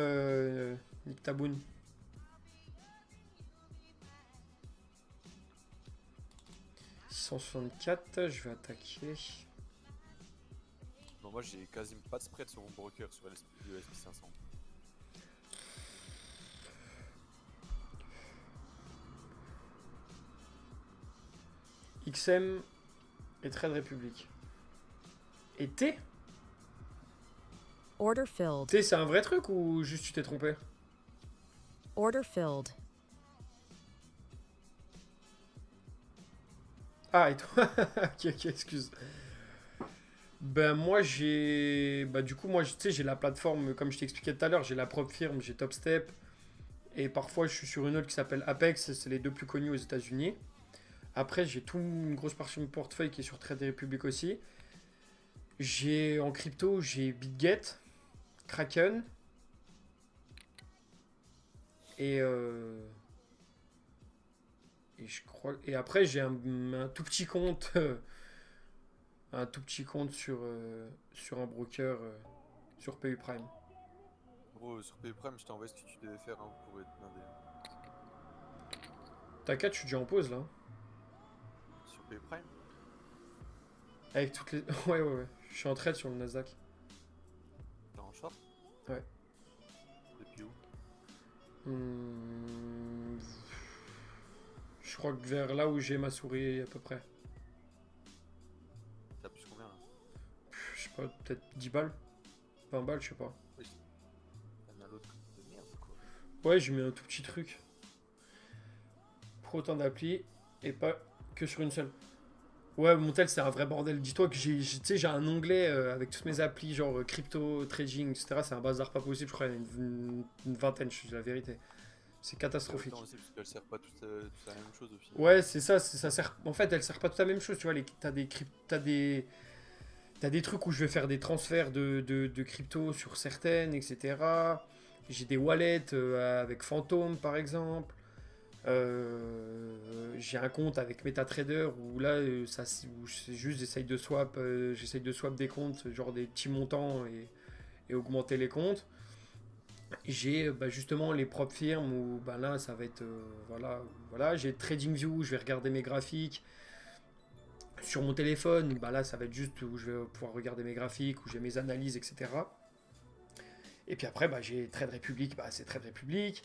Nick Taboun? « 664, je vais attaquer. Bon, moi j'ai quasiment pas de spread sur mon broker sur le SP500. XM et Trade Republic. Et T? Order filled. T, c'est un vrai truc ou juste tu t'es trompé? Order filled. Ah, et toi? Ok, excuse. Ben moi j'ai... Bah du coup moi tu sais j'ai la plateforme comme je t'expliquais tout à l'heure, j'ai la propre firme, j'ai Topstep. Et parfois je suis sur une autre qui s'appelle Apex, c'est les deux plus connus aux États-Unis. Après j'ai toute une grosse partie de mon portefeuille qui est sur Trade Republic aussi. J'ai en crypto, j'ai BitGet, Kraken. Et je crois... Et après j'ai un tout petit compte... un tout petit compte sur un broker sur PU Prime. Gros, sur PayPrime, je t'ai envoyé ce que tu devais faire hein, pour être blindé. T'inquiète, je suis déjà en pause là. Sur PayPrime? Avec toutes les. Ouais. Je suis en trade sur le Nasdaq. T'es en short? Ouais. Depuis où? Je crois que vers là où j'ai ma souris à peu près. T'as plus combien là? Je sais pas, peut-être 10 balles 20 balles, je sais pas. T'as mis un autre truc de merde quoi. Ouais, j'ai mis un tout petit truc. Pour autant d'applis et pas que sur une seule. Ouais, mon tel c'est un vrai bordel. Dis-toi que tu sais, j'ai un onglet avec toutes mes applis, genre crypto, trading, etc. C'est un bazar pas possible, je crois. Il y en a une vingtaine, je dis la vérité. C'est catastrophique. Attends, c'est parce qu'elle sert pas toute la même chose au final. Ouais, c'est ça, ça sert. En fait, elle sert pas toute la même chose, tu vois. T'as des trucs où je vais faire des transferts de crypto sur certaines, etc. J'ai des wallets avec Phantom, par exemple. J'ai un compte avec MetaTrader où là, où c'est juste j'essaye de swap des comptes, genre des petits montants et augmenter les comptes. J'ai justement les propres firmes où là ça va être voilà. J'ai TradingView, je vais regarder mes graphiques sur mon téléphone. Là ça va être juste où je vais pouvoir regarder mes graphiques, où j'ai mes analyses, etc. Et puis après j'ai Trade Republic, c'est Trade Republic.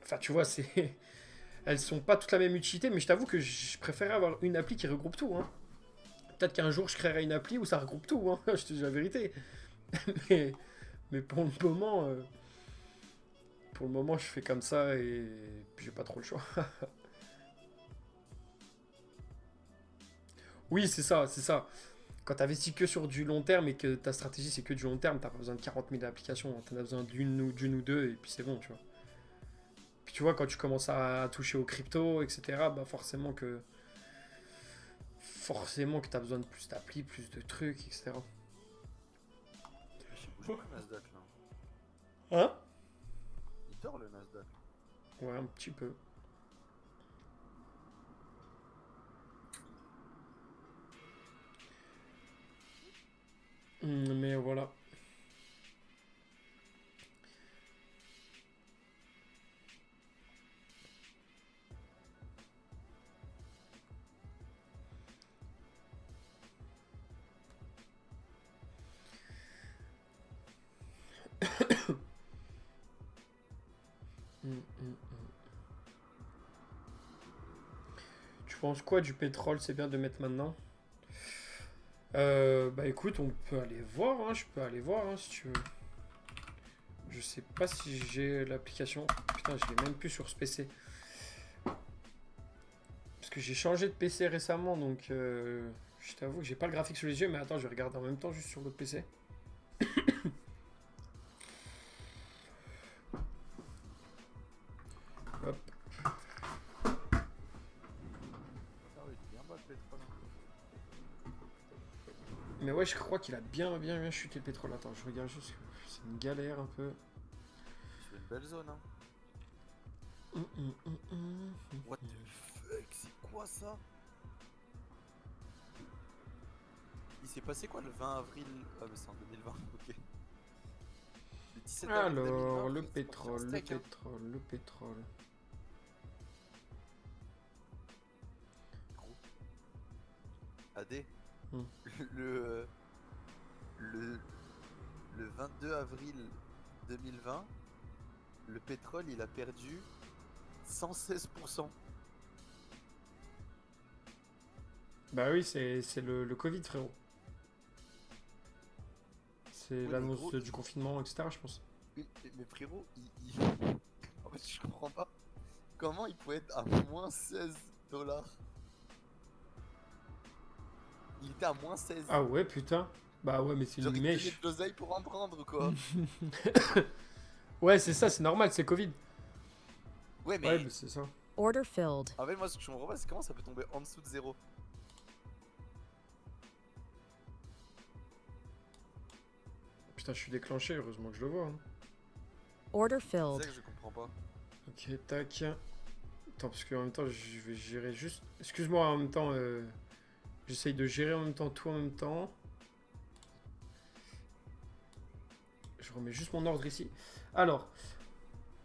Enfin tu vois, c'est elles sont pas toutes la même utilité, mais je t'avoue que je préférais avoir une appli qui regroupe tout, hein. Peut-être qu'un jour je créerai une appli où ça regroupe tout, hein. Je te dis la vérité. mais pour le moment je fais comme ça et puis j'ai pas trop le choix. Oui, c'est ça. Quand tu investis que sur du long terme et que ta stratégie c'est que du long terme, t'as pas besoin de 40 000 applications, t'en as besoin d'une ou deux et puis c'est bon, tu vois. Puis tu vois, quand tu commences à toucher aux cryptos, etc., forcément que t'as besoin de plus d'applis, plus de trucs, etc. Je bouge pas le Nasdaq là. Hein? Il dort le Nasdaq. Ouais, un petit peu. Mais voilà. Tu penses quoi du pétrole? C'est bien de mettre maintenant? Écoute, on peut aller voir, hein. Je peux aller voir hein, si tu veux. Je sais pas si j'ai l'application. Putain, je l'ai même plus sur ce PC. Parce que j'ai changé de PC récemment, donc je t'avoue que j'ai pas le graphique sous les yeux, mais attends, je vais regarder en même temps juste sur l'autre PC. Hop. Ah oui, il est bien bas le pétrole. Mais ouais, je crois qu'il a bien chuté le pétrole. Attends, je regarde juste. C'est une galère un peu. C'est une belle zone hein. What the fuck, c'est quoi ça? Il s'est passé quoi le 20 avril? Ah mais c'est en 2020, ok. Le 17 avril Alors, 2020, le c'est parti en pétrole, le steak, hein. pétrole, le pétrole. Gros. AD, Hmm. le le 22 avril 2020, le pétrole il a perdu 116%. Bah oui, c'est le Covid, frérot. C'est Ouais, mais l'annonce gros, du confinement, etc., je pense. Mais frérot, en fait, je comprends pas comment il pouvait être à moins 16 dollars. Il était à moins 16. Ah ouais, putain. Bah ouais, mais c'est Genre, une il donnait mèche. de l'oseille pour en prendre, quoi. Ouais, c'est ça, c'est normal, c'est Covid. Ouais, mais Ouais, bah c'est ça. Order filled. en fait, moi, ce que je comprends pas, c'est comment ça peut tomber en dessous de 0. Putain, je suis déclenché, heureusement que je le vois. Hein. Order C'est ça filled. que je comprends pas. Ok, tac. Attends, parce qu'en même temps, je vais gérer juste... Excuse-moi, en même temps, j'essaye de gérer en même temps, tout en même temps. Je remets juste mon ordre ici. Alors...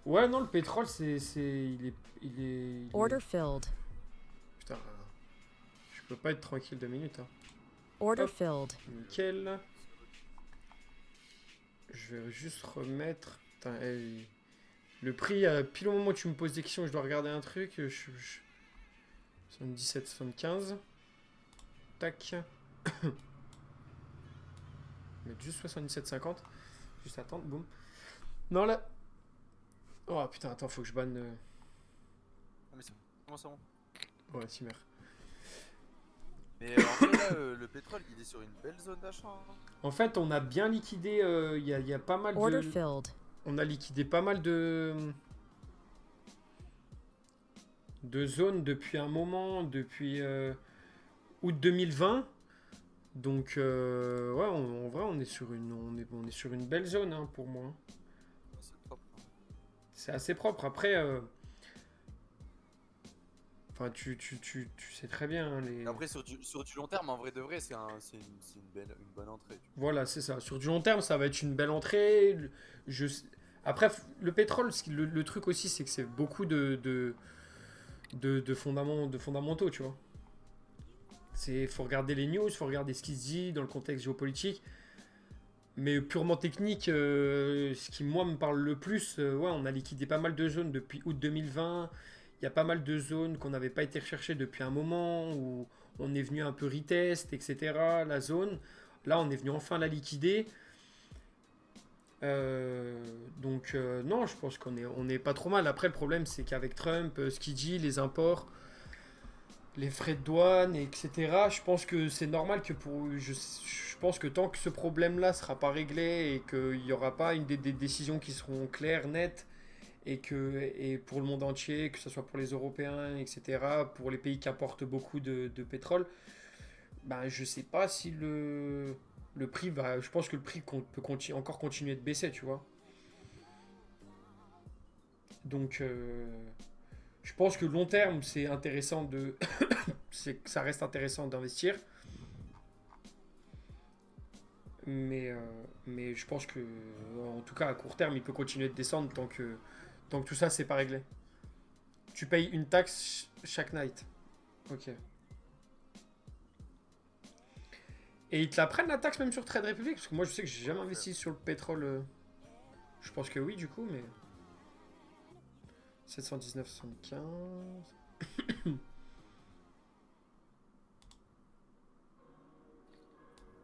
Ouais, non, le pétrole, il est... Order filled. Putain, je peux pas être tranquille 2 minutes, hein. Order Hop. filled. Nickel. Je vais juste remettre... Putain, le prix, pile au moment où tu me poses des questions, je dois regarder un truc. 77, 75. Tac. Mettre juste 77,50. Juste attendre, boum. Non, là... Oh putain, attends, faut que je banne... Ah, mais c'est comment ça bon. Ouais, Timer. Mais en vrai, là, le pétrole, il est sur une belle zone d'achat. Hein. En fait, on a bien liquidé... Il y a pas mal Order de... filled. On a liquidé pas mal de zones depuis un moment, depuis août 2020. Donc ouais, en vrai, on est sur une belle zone hein, pour moi. C'est propre. Hein. C'est assez propre. Après, enfin, tu sais très bien hein, les. Et après, sur du long terme, en vrai de vrai, c'est une bonne entrée. Tu vois. Voilà, c'est ça. Sur du long terme, ça va être une belle entrée. Après, le pétrole, le truc aussi, c'est que c'est beaucoup de fondamentaux, tu vois. Faut regarder les news, faut regarder ce qui se dit dans le contexte géopolitique. Mais purement technique, ce qui moi me parle le plus, ouais, on a liquidé pas mal de zones depuis août 2020. Il y a pas mal de zones qu'on n'avait pas été recherchées depuis un moment, où on est venu un peu retest, etc. La zone. Là, on est venu enfin la liquider. Donc non, je pense on est pas trop mal. Après, le problème, c'est qu'avec Trump, ce qu'il dit, les imports, les frais de douane, etc. Je pense que c'est normal que je pense que tant que ce problème-là sera pas réglé et qu'il n'y aura pas des décisions qui seront claires, nettes, et pour le monde entier, que ce soit pour les Européens, etc., pour les pays qui importent beaucoup de pétrole, ben je sais pas si le prix va. Je pense que le prix peut encore continuer de baisser, tu vois. Donc je pense que long terme, c'est intéressant ça reste intéressant d'investir. Mais je pense que, en tout cas, à court terme, il peut continuer de descendre tant que tout ça, c'est pas réglé. Tu payes une taxe chaque night. Ok. Et ils te la prennent la taxe même sur Trade Republic? Parce que moi, je sais que j'ai jamais investi sur le pétrole. Je pense que oui, du coup, mais... 719,75...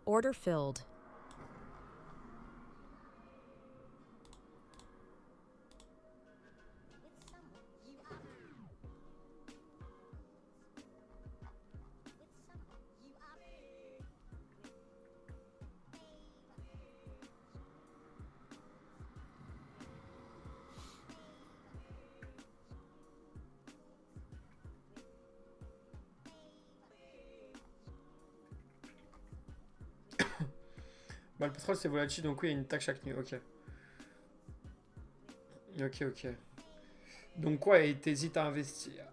Order filled. Bah, le pétrole, c'est volatile, donc oui, il y a une taxe chaque nuit. Ok. Ok. Donc quoi, et t'hésites à investir.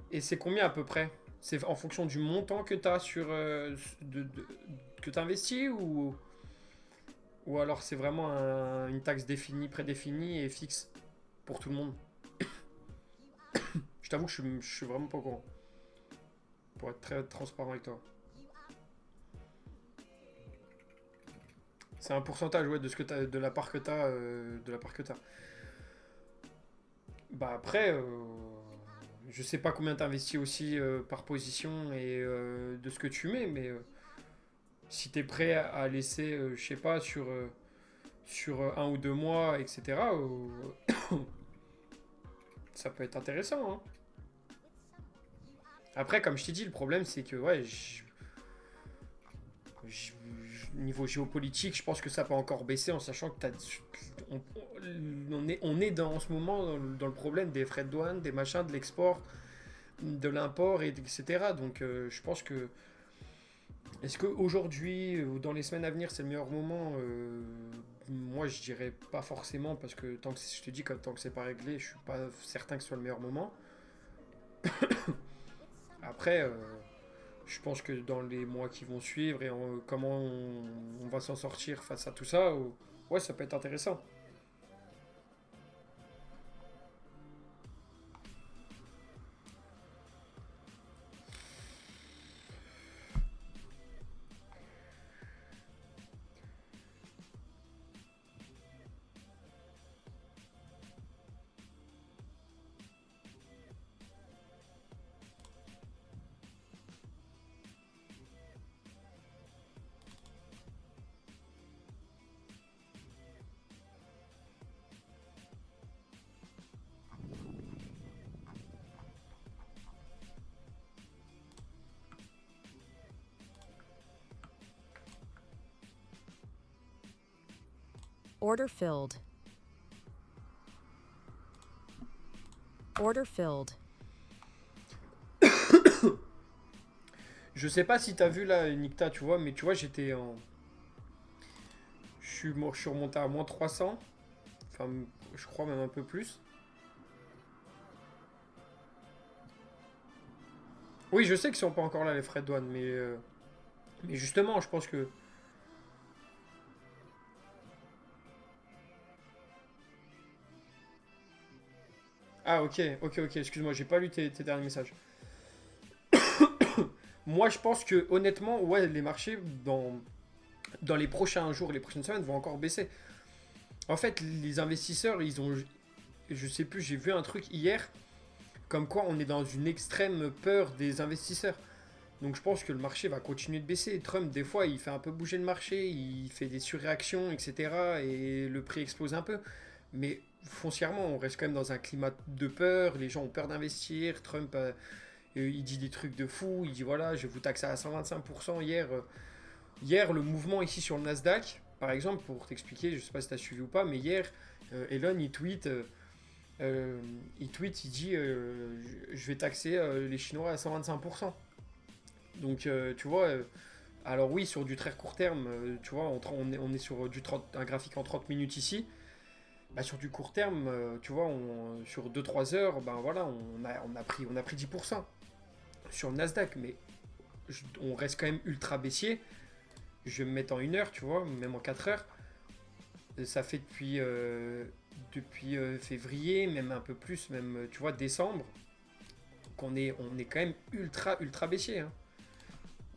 Et c'est combien à peu près? C'est en fonction du montant que t'as sur... que t'as investi ou alors c'est vraiment une taxe définie, prédéfinie et fixe pour tout le monde? Je t'avoue que je suis vraiment pas au courant. Pour être très transparent avec toi. C'est un pourcentage, ouais, de ce que t'as, de la part que t'as, de la part que t'as. Bah après, je sais pas combien t'investis aussi par position et de ce que tu mets, mais si t'es prêt à laisser, je sais pas, sur 1 ou 2 mois, etc., ça peut être intéressant, hein. Après, comme je t'ai dit, le problème, c'est que, ouais, niveau géopolitique, je pense que ça peut encore baisser en sachant que on, on est en ce moment dans le problème des frais de douane, des machins, de l'export, de l'import, etc. Donc, je pense que. Est-ce qu'aujourd'hui, ou dans les semaines à venir, c'est le meilleur moment? Moi, je dirais pas forcément, parce que tant que je te dis que tant que c'est pas réglé, je suis pas certain que ce soit le meilleur moment. Après, je pense que dans les mois qui vont suivre et comment on va s'en sortir face à tout ça, ouais, ça peut être intéressant. Order filled. Order filled. Je sais pas si t'as vu là, Nicta, tu vois, mais tu vois, j'étais en. Je suis remonté à moins 300. Enfin, je crois même un peu plus. Oui, je sais qu'ils sont pas encore là, les frais de douane, mais justement, je pense que. Ah, ok, excuse-moi, j'ai pas lu tes derniers messages. Moi, je pense que, honnêtement, ouais, les marchés, dans les prochains jours, les prochaines semaines, vont encore baisser. En fait, les investisseurs, ils ont. Je sais plus, j'ai vu un truc hier, comme quoi on est dans une extrême peur des investisseurs. Donc je pense que le marché va continuer de baisser. Trump, des fois, il fait un peu bouger le marché, il fait des surréactions, etc. Et le prix explose un peu. Mais foncièrement, on reste quand même dans un climat de peur. Les gens ont peur d'investir. Trump, il dit des trucs de fou. Il dit voilà, je vais vous taxer à 125% hier. Hier, le mouvement ici sur le Nasdaq, par exemple, pour t'expliquer, je sais pas si tu as suivi ou pas, mais hier, Elon, il dit je vais taxer les Chinois à 125%. Donc, tu vois, alors oui, sur du très court terme, tu vois, on est sur un graphique en 30 minutes ici. Bah, sur du court terme, tu vois, sur 2-3 heures, ben voilà, on a pris 10% sur le Nasdaq, mais on reste quand même ultra baissier. Je vais me mettre en 1 heure, tu vois, même en 4 heures. Ça fait depuis février, même un peu plus, même, tu vois, décembre, on est quand même ultra baissier, hein.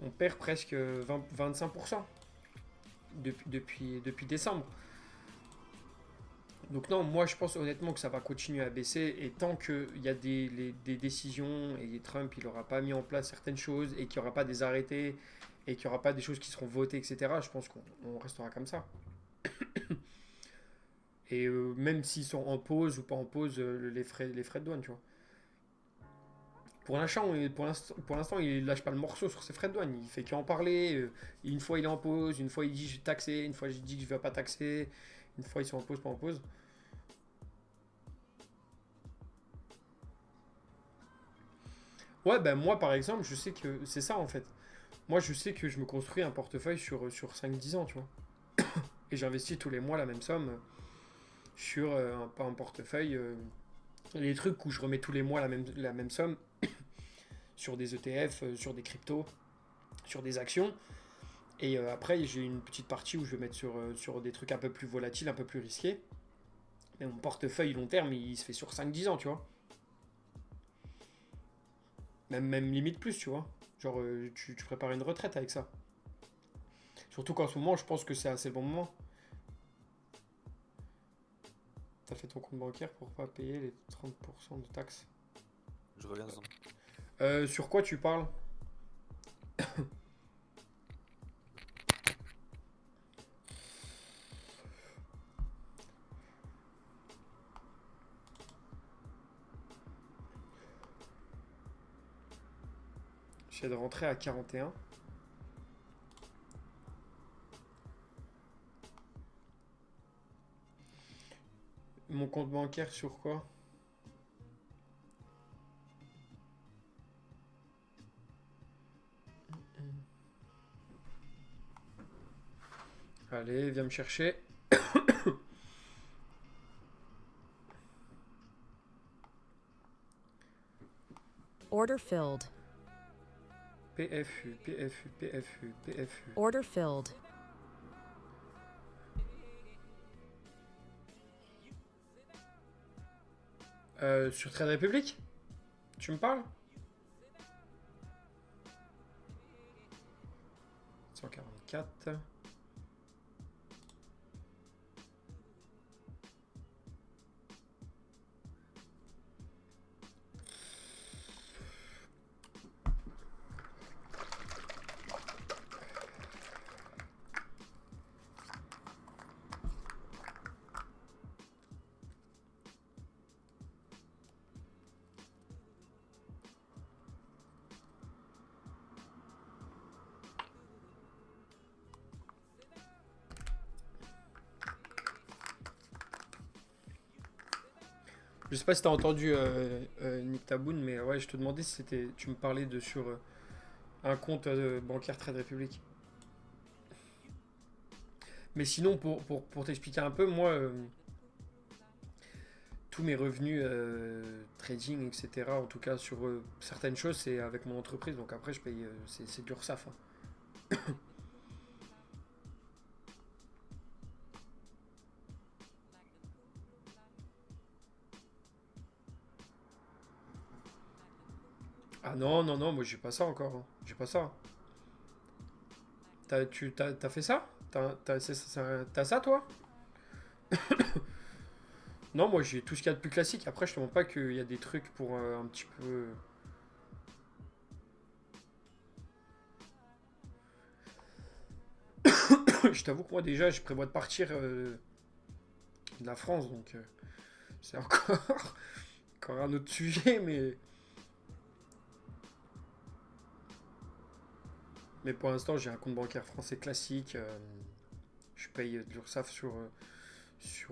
On perd presque 25% depuis décembre. Donc non, moi je pense honnêtement que ça va continuer à baisser et tant qu'il y a des décisions et Trump il n'aura pas mis en place certaines choses et qu'il n'y aura pas des arrêtés et qu'il n'y aura pas des choses qui seront votées, etc., je pense qu'on restera comme ça. Et même s'ils sont en pause ou pas en pause, les frais de douane, tu vois. Pour l'instant, il lâche pas le morceau sur ses frais de douane. Il fait qu'en parler. Une fois, il est en pause. Une fois, il dit je vais taxer. Une fois, il dit que je vais pas taxer. Une fois, ils sont en pause, pas en pause. Ouais, ben moi, par exemple, je sais que c'est ça, en fait. Moi, je sais que je me construis un portefeuille sur 5-10 ans, tu vois. Et j'investis tous les mois la même somme sur un portefeuille. Les trucs où je remets tous les mois la même somme sur des ETF, sur des cryptos, sur des actions. Et après, j'ai une petite partie où je vais mettre sur des trucs un peu plus volatiles, un peu plus risqués. Mais mon portefeuille long terme, il se fait sur 5-10 ans, tu vois. Même limite plus, tu vois. Genre, tu prépares une retraite avec ça. Surtout qu'en ce moment, je pense que c'est assez le bon moment. T'as fait ton compte bancaire pour pas payer les 30% de taxes. Je reviens dedans. Sur quoi tu parles? J'essaie de rentrer à 41. Mon compte bancaire sur quoi? Allez, viens me chercher. Order filled. PFU, PFU, PFU, PFU. Order filled. Sur Trade Republic? Tu me parles? 144. Je sais pas si t'as entendu Nick Taboun, mais ouais, je te demandais si c'était. Tu me parlais de sur un compte bancaire Trade Republic. Mais sinon, pour t'expliquer un peu, moi, tous mes revenus trading, etc., en tout cas sur certaines choses, c'est avec mon entreprise. Donc après, je paye. C'est de l'URSSAF. Hein. Ah non, non, non, moi j'ai pas ça encore. Hein. J'ai pas ça. T'as fait ça? T'as ça toi? Non, moi j'ai tout ce qu'il y a de plus classique. Après, je te montre pas qu'il y a des trucs pour un petit peu. Je t'avoue que moi déjà, je prévois de partir de la France, donc c'est encore, encore un autre sujet, mais pour l'instant, j'ai un compte bancaire français classique. Je paye de l'URSSAF sur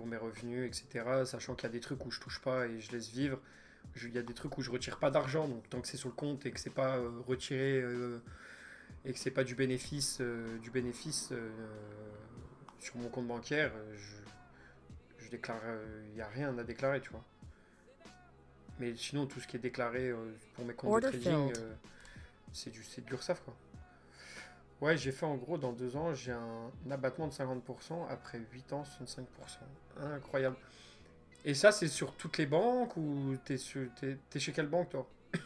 mes revenus, etc. Sachant qu'il y a des trucs où je touche pas et je laisse vivre. Il y a des trucs où je retire pas d'argent, donc tant que c'est sur le compte et que c'est pas retiré et que c'est pas du bénéfice, sur mon compte bancaire, je déclare, il n'y a rien à déclarer, tu vois. Mais sinon, tout ce qui est déclaré pour mes comptes de Order trading, filled. c'est de l'URSSAF, quoi. Ouais, j'ai fait en gros, dans 2 ans, j'ai un abattement de 50%, après 8 ans, 65%. Incroyable. Et ça, c'est sur toutes les banques ou t'es chez quelle banque, toi? Tu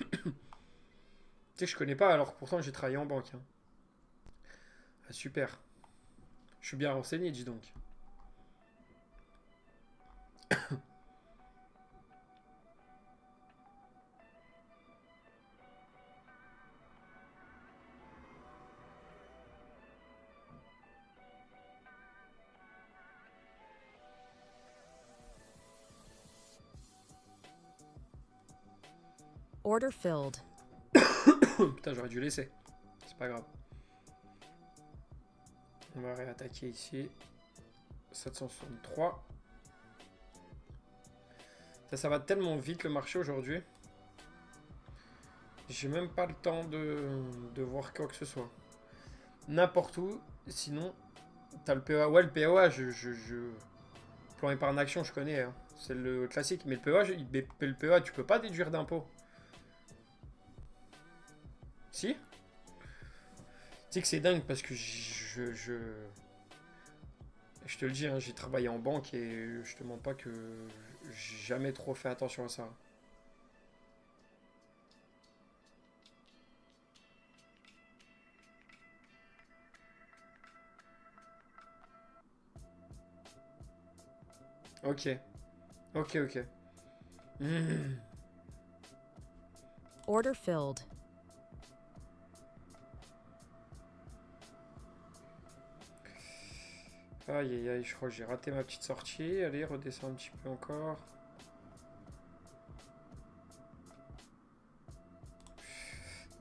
sais, je connais pas, alors pourtant j'ai travaillé en banque. Hein. Ah, super. Je suis bien renseigné, dis donc. Order filled. Putain, j'aurais dû laisser. C'est pas grave. On va réattaquer ici. 763. Ça va tellement vite le marché aujourd'hui. J'ai même pas le temps de voir quoi que ce soit. N'importe où. Sinon, t'as le PEA. Ouais, le PEA, plan épargne action, je connais. Hein. C'est le classique. Mais le PEA, tu peux pas déduire d'impôt. Si? Tu sais que c'est dingue parce que je te le dis, hein, j'ai travaillé en banque et je te mens pas que j'ai jamais trop fait attention à ça. Ok. Ok. Hmm. Order filled. Aïe aïe aïe, je crois que j'ai raté ma petite sortie. Allez, redescends un petit peu encore.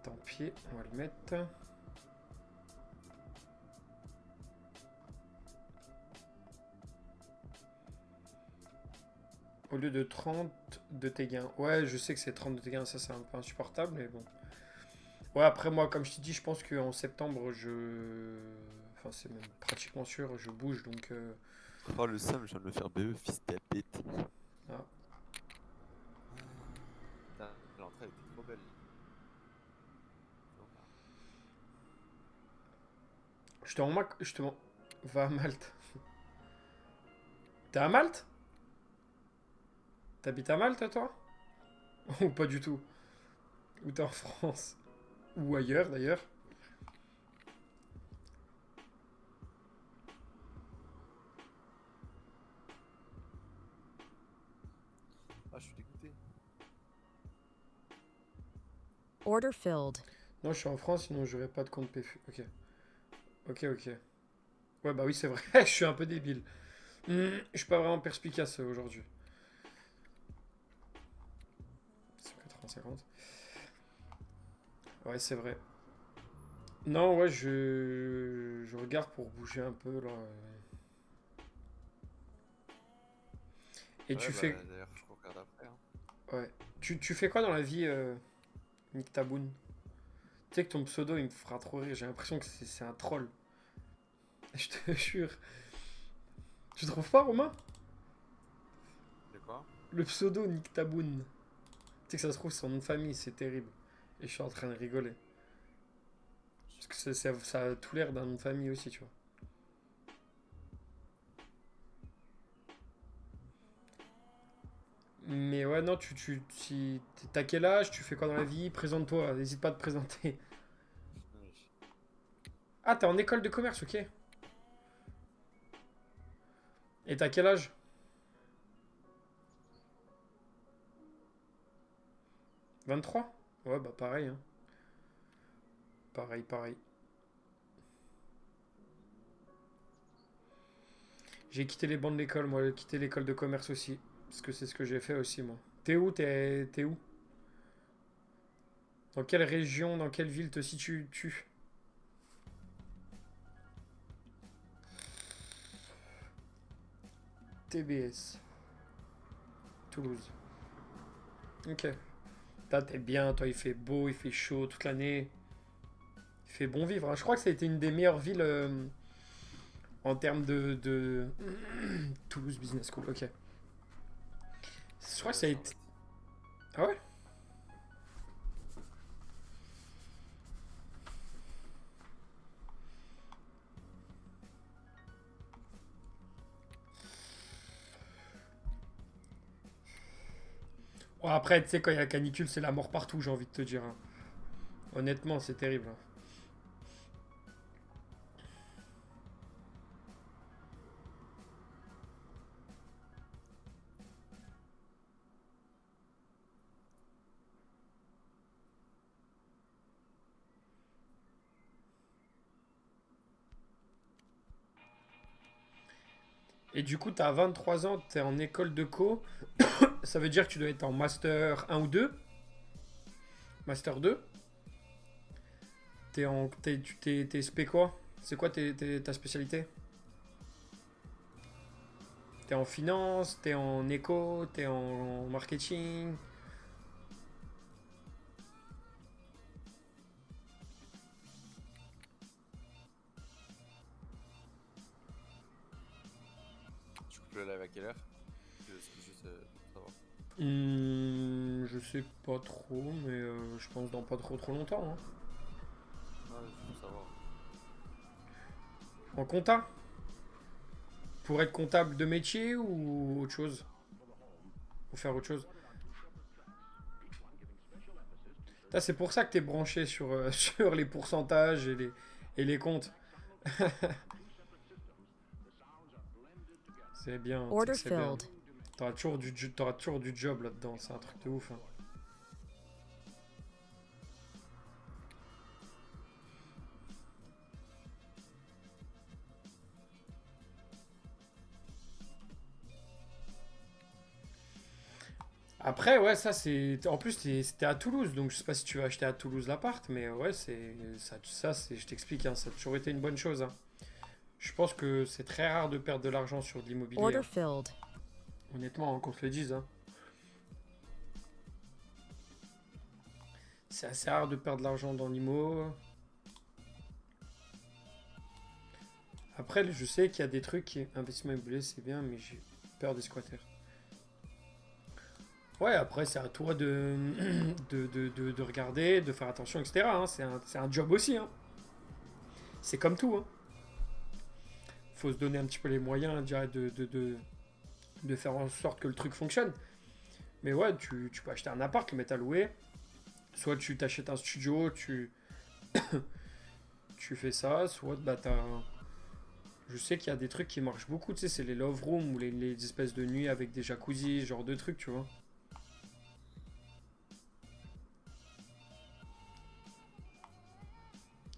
Tant pis, on va le mettre. Au lieu de 30 de tes gains. Ouais, je sais que c'est 30 de tes gains, ça c'est un peu insupportable, mais bon. Ouais, après moi, comme je t'ai dit, je pense qu'en septembre, Enfin, c'est même pratiquement sûr, je bouge, donc... Oh le seum, je viens de me faire BE, fils de bête. Ah. Putain, l'entrée elle était trop belle. Je te... Va à Malte. T'es à Malte? T'habites à Malte, toi? Ou pas du tout? Ou t'es en France? Ou ailleurs, d'ailleurs? Ah, je suis dégoûté. Order filled. Non, je suis en France, sinon j'aurais pas de compte PFU. Ok. Ok. Ouais, bah oui, c'est vrai, je suis un peu débile. Je suis pas vraiment perspicace aujourd'hui. 180-50. Ouais, c'est vrai. Non, ouais, je regarde pour bouger un peu là. Et Ouais, tu bah, fais. d'ailleurs, je regarde après. Hein. Ouais. Tu fais quoi dans la vie, Nick Taboun? Tu sais que ton pseudo il me fera trop rire, j'ai l'impression que c'est un troll. Je te jure. Tu trouves pas, Romain? De quoi? Le pseudo Nick Taboun. Tu sais que ça se trouve, son nom de famille, c'est terrible. Et je suis en train de rigoler. Parce que ça a tout l'air d'un nom de famille aussi, tu vois. Mais ouais, non, t'as quel âge? Tu fais quoi dans la vie? Présente-toi, n'hésite pas à te présenter. Ah, t'es en école de commerce, ok. Et t'as quel âge? 23? Ouais, bah pareil, hein. Pareil. J'ai quitté les bancs de l'école, moi, j'ai quitté l'école de commerce aussi. Parce que c'est ce que j'ai fait aussi, moi. T'es où? T'es où? Dans quelle région, dans quelle ville te situes-tu? TBS. Toulouse. Ok. T'es bien, toi, il fait beau, il fait chaud toute l'année. Il fait bon vivre, hein. Je crois que ça a été une des meilleures villes en termes de... Toulouse Business School, ok. Je crois que ça a été... Ah ouais? Bon, après, tu sais, quand il y a la canicule, c'est la mort partout, j'ai envie de te dire, hein. Honnêtement, c'est terrible, hein. Et du coup, t'as 23 ans, t'es en école de co. Ça veut dire que tu dois être en master 1 ou 2. Master 2. T'es spé quoi? C'est quoi ta spécialité? T'es en finance, t'es en éco, t'es en marketing. Tu coupes le live à quelle heure? Je veux juste savoir. Je sais pas trop, mais je pense dans pas trop longtemps, hein. Ouais, je veux savoir. En compta? Pour être comptable de métier ou autre chose? Ou faire autre chose? C'est pour ça que t'es branché sur, sur les pourcentages et les comptes. C'est bien. Order c'est bien. filled. T'auras toujours du job là-dedans, c'est un truc de ouf. Hein. Après, ouais, ça c'est. En plus, c'était à Toulouse, donc je sais pas si tu vas acheter à Toulouse l'appart, mais ouais, c'est. Ça c'est. Je t'explique, hein, ça a toujours été une bonne chose. Hein. Je pense que c'est très rare de perdre de l'argent sur de l'immobilier. Order Hein. filled. Honnêtement, hein, qu'on se le dise. Hein. C'est assez rare de perdre de l'argent dans l'IMO. Après, je sais qu'il y a des trucs qui. Investissement immobilier, c'est bien, mais j'ai peur des squatters. Ouais, après, c'est à toi de regarder, de faire attention, etc. Hein. C'est un job aussi. Hein. C'est comme tout. Hein. Faut se donner un petit peu les moyens de faire en sorte que le truc fonctionne. Mais ouais, tu peux acheter un appart, le mettre à louer. Soit tu t'achètes un studio, tu fais ça. Soit bah, je sais qu'il y a des trucs qui marchent beaucoup. Tu sais, c'est les love rooms ou les espèces de nuits avec des jacuzzi, ce genre de trucs, tu vois.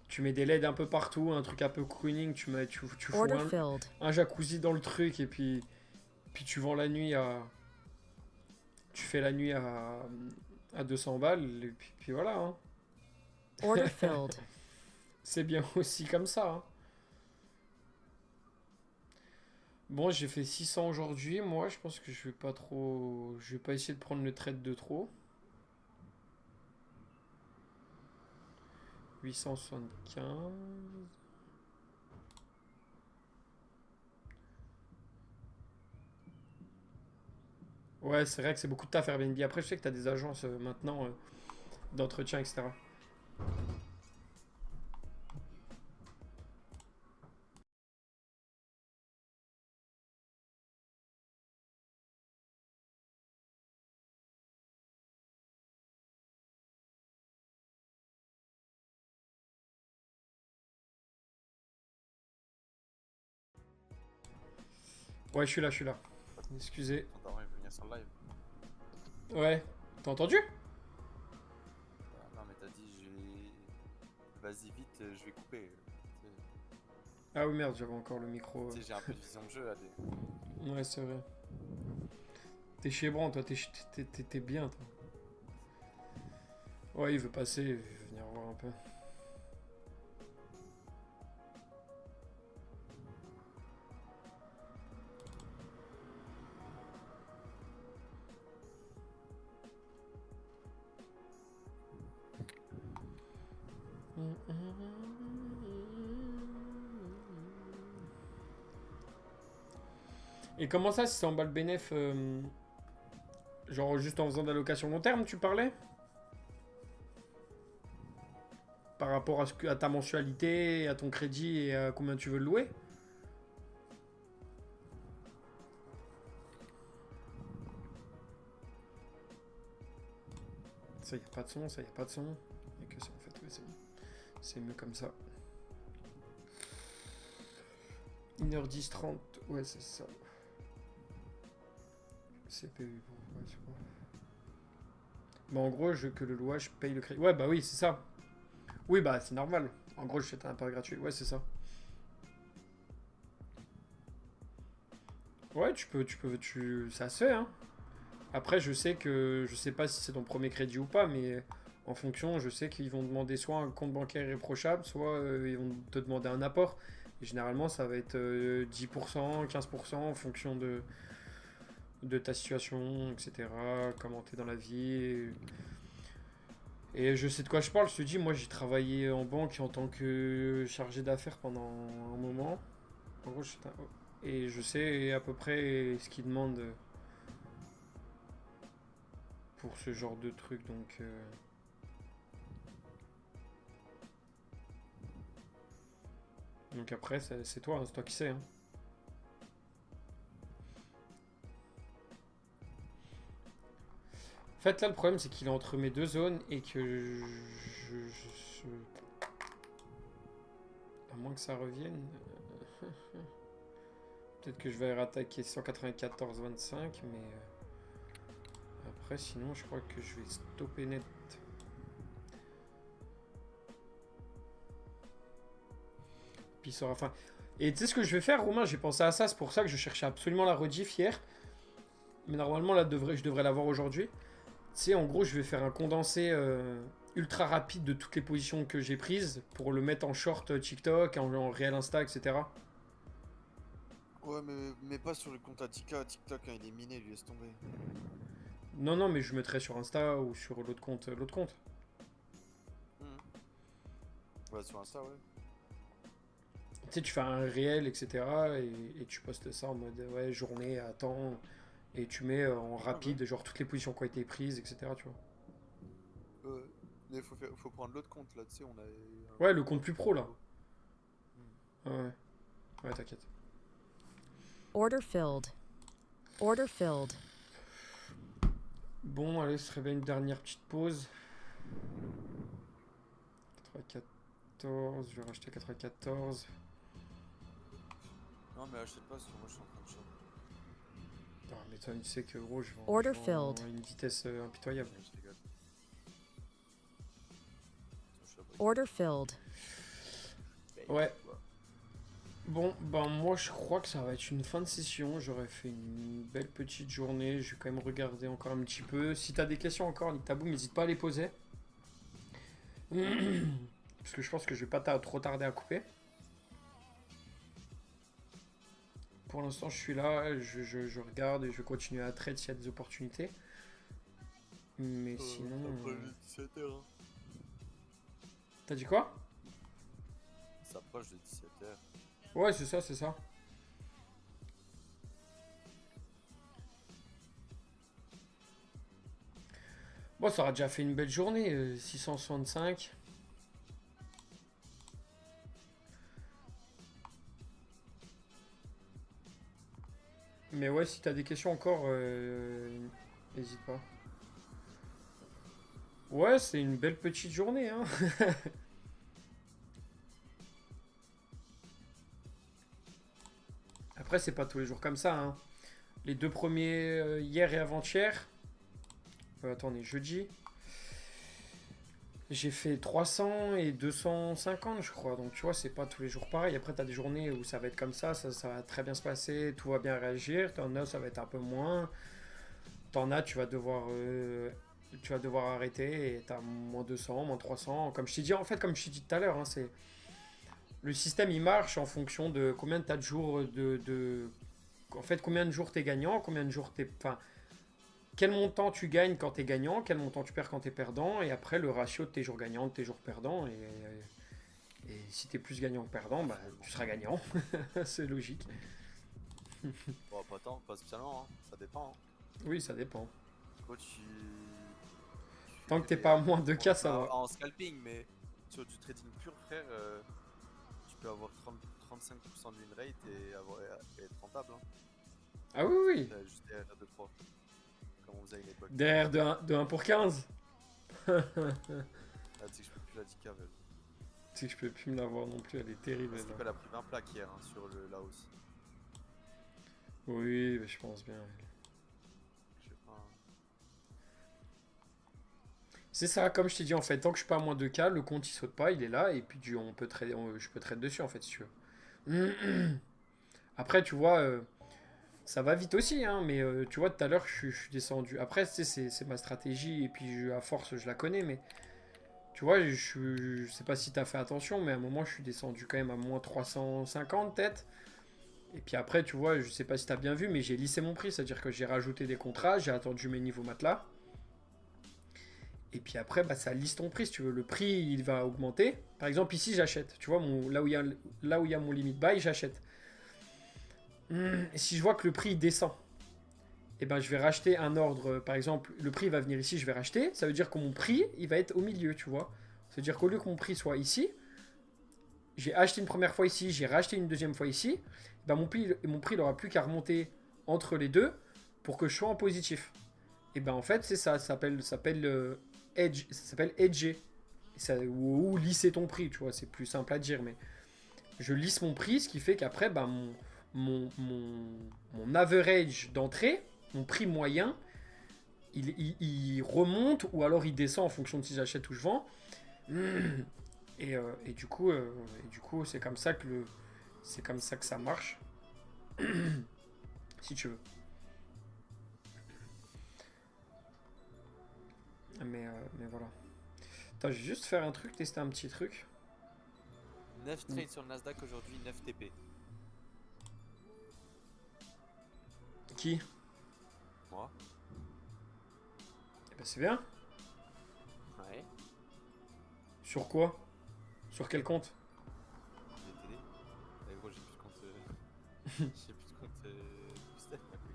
Tu mets des LED un peu partout, un truc un peu crooning, tu fous Order filled. un jacuzzi dans le truc et puis tu vends la nuit à... Tu fais la nuit à 200 balles et puis voilà. Hein. Order filled. C'est bien aussi comme ça. Hein. Bon, j'ai fait 600 aujourd'hui. Moi, je pense que je vais pas trop... Je vais pas essayer de prendre le trade de trop. 875. Ouais, c'est vrai que c'est beaucoup de taf Airbnb. Après, je sais que tu as des agences maintenant d'entretien, etc. Ouais, je suis là, je suis là. Excusez. Ton daron, il veut venir sur le live. Ouais, t'as entendu? Ah, non, mais t'as dit, vas-y vite, je vais couper. Ah oui, merde, j'avais encore le micro. Tu sais, j'ai un peu de vision de jeu, allez. Ouais, c'est vrai. T'es chez Bran, toi, t'es bien, toi. Ouais, il veut passer, il veut venir voir un peu. Et comment ça, si c'est en bas le bénéf, genre juste en faisant de la location long terme, tu parlais? Par rapport à ta mensualité, à ton crédit et à combien tu veux le louer? Ça, y a pas de son, ça, y a pas de son. Y a que ça en fait, ouais, c'est mieux comme ça. 1h10, 30, ouais, c'est ça. CPU pour ouais, je crois. Bah, en gros, que le louage paye le crédit. Ouais, bah oui, c'est ça. Oui, bah c'est normal. En gros, je fais un appart gratuit. Ouais, c'est ça. Ouais, ça se fait, hein. Après, je sais pas si c'est ton premier crédit ou pas, mais en fonction, je sais qu'ils vont demander soit un compte bancaire irréprochable, soit ils vont te demander un apport. Et généralement, ça va être 10%, 15% en fonction de ta situation, etc. Comment t'es dans la vie. Et je sais de quoi je parle. Je te dis, moi, j'ai travaillé en banque en tant que chargé d'affaires pendant un moment. En gros, et je sais à peu près ce qu'ils demandent pour ce genre de truc. Donc après, c'est toi, hein, c'est toi qui sais. Hein. En fait, là, le problème, c'est qu'il est entre mes deux zones et que à moins que ça revienne. Peut-être que je vais rattaquer 194,25, mais après, sinon, je crois que je vais stopper net. Puis ça aura fin. Et tu sais ce que je vais faire, Romain? J'ai pensé à ça, c'est pour ça que je cherchais absolument la rediff hier. Mais normalement, là, je devrais l'avoir aujourd'hui. Tu sais, en gros, je vais faire un condensé ultra rapide de toutes les positions que j'ai prises pour le mettre en short TikTok, en réel Insta, etc. Ouais, mais pas sur le compte à TikTok, hein, il est miné, lui, laisse tomber. Non, non, mais je mettrai sur Insta ou sur l'autre compte. L'autre compte. Ouais, sur Insta, ouais. Tu sais, tu fais un réel, etc. Et tu postes ça en mode ouais, journée à temps. Et tu mets en rapide, genre toutes les positions qui ont été prises, etc. Tu vois. Mais faut prendre l'autre compte là, tu sais, on a. Ouais, le compte plus pro là. Ouais. Ouais, t'inquiète. Order filled. Order filled. Bon, allez, ce serait bien une dernière petite pause. 94, je vais racheter 94. Non, mais achète pas parce que moi je suis en train de shop. Non, mais toi, tu sais que gros, je vais Order à filled. une vitesse impitoyable. Je rigole. Order filled. Ouais. Bon, ben moi je crois que ça va être une fin de session. J'aurais fait une belle petite journée. Je vais quand même regarder encore un petit peu. Si t'as des questions encore, Nick Tabou, n'hésite pas à les poser. Parce que je pense que je vais pas trop tarder à couper. Pour l'instant, je suis là. Je regarde et je vais continuer à trade s'il y a des opportunités. Mais sinon. Après 17h. Hein. T'as dit quoi? Ça approche de 17h. Ouais, c'est ça, c'est ça. Bon, ça aura déjà fait une belle journée, 665. Mais ouais, si t'as des questions encore, n'hésite pas. Ouais, c'est une belle petite journée, hein. Après, c'est pas tous les jours comme ça, hein. Les deux premiers, hier et avant-hier. Attendez, jeudi. J'ai fait 300 et 250, je crois. Donc, tu vois, c'est pas tous les jours pareil. Après, t'as des journées où ça va être comme ça va très bien se passer, tout va bien réagir. T'en as, ça va être un peu moins. T'en as, tu vas devoir arrêter et t'as moins 200, moins 300. Comme je t'ai dit, en fait, comme je t'ai dit tout à l'heure, hein, c'est... Le système, il marche en fonction de combien t'as de jours En fait, combien de jours t'es gagnant, combien de jours t'es... Enfin, quel montant tu gagnes quand t'es gagnant, quel montant tu perds quand t'es perdant, et après, le ratio de tes jours gagnants, de tes jours perdants, et si t'es plus gagnant que perdant, bah, tu seras gagnant. C'est logique. Bon, pas tant, pas spécialement, hein. Ça dépend. Hein. Oui, ça dépend. Quand Tant que t'es pas à moins de cas, ça va. En scalping, mais sur du trading pur, frère, tu peux avoir 35% de win rate et être rentable. Hein. Ah oui, oui. Juste derrière 2-3. Comme on faisait à une époque. Derrière de 1 pour 15. Ah, tu sais que je peux plus la 10K, tu Tu sais que je peux plus me l'avoir non plus, elle est terrible. Parce Elle, qu'elle a pris 20 plaques hier hein, sur la hausse. oui, mais je pense bien. Je sais pas. Hein. C'est ça, comme je t'ai dit en fait, tant que je suis pas à moins de cas, le compte il saute pas, il est là, et puis je peux trade dessus en fait si tu veux. Après, tu vois, ça va vite aussi, hein, mais tu vois, tout à l'heure je suis descendu. Après, c'est ma stratégie, et puis à force je la connais, mais tu vois, je sais pas si t'as fait attention, mais à un moment je suis descendu quand même à moins 350 peut-être. Et puis après, tu vois, je sais pas si t'as bien vu, mais j'ai lissé mon prix, c'est-à-dire que j'ai rajouté des contrats, j'ai attendu mes niveaux matelas. Et puis après, bah, ça lisse ton prix, si tu veux. Le prix, il va augmenter. Par exemple, ici, j'achète. Tu vois, là où il y a mon limit buy, j'achète. Et si je vois que le prix descend, et ben, je vais racheter un ordre. Par exemple, le prix va venir ici, je vais racheter. Ça veut dire que mon prix, il va être au milieu, tu vois. Ça veut dire qu'au lieu que mon prix soit ici, j'ai acheté une première fois ici, j'ai racheté une deuxième fois ici, ben, mon prix, il n'aura plus qu'à remonter entre les deux pour que je sois en positif. Et ben en fait, c'est ça, ça s'appelle hedger. Ou lisser ton prix, tu vois, c'est plus simple à dire, mais je lisse mon prix, ce qui fait qu'après, ben, mon average d'entrée, mon prix moyen, il remonte ou alors il descend en fonction de si j'achète ou je vends. Et du coup, c'est comme ça que ça marche. Si tu veux. Mais voilà. Attends, je vais juste faire un truc, tester un petit truc. 9 trades sur le Nasdaq aujourd'hui, 9 TP. Qui? Moi. Eh ben, c'est bien. Ouais. Sur quoi? Sur quel compte? GTD. Eh gros, j'ai plus de compte. J'ai plus de compte. Boosted, ma couille.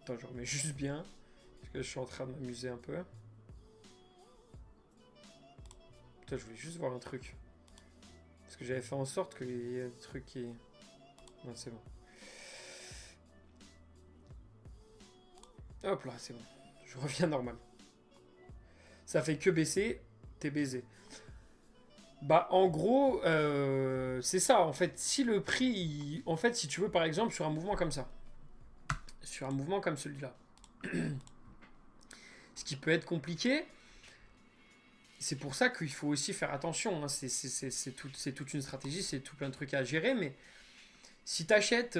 Attends, je remets juste bien. Parce que je suis en train de m'amuser un peu. Putain, je voulais juste voir un truc. Parce que j'avais fait en sorte qu'il y ait des trucs qui... Non, c'est bon. Hop là, c'est bon. Je reviens normal. Ça fait que baisser, t'es baisé. Bah, en gros, c'est ça. En fait, si le prix... En fait, si tu veux, par exemple, sur un mouvement comme ça. Sur un mouvement comme celui-là. Ce qui peut être compliqué... C'est pour ça qu'il faut aussi faire attention. Hein. C'est toute une stratégie, c'est tout plein de trucs à gérer. Mais si t'achètes...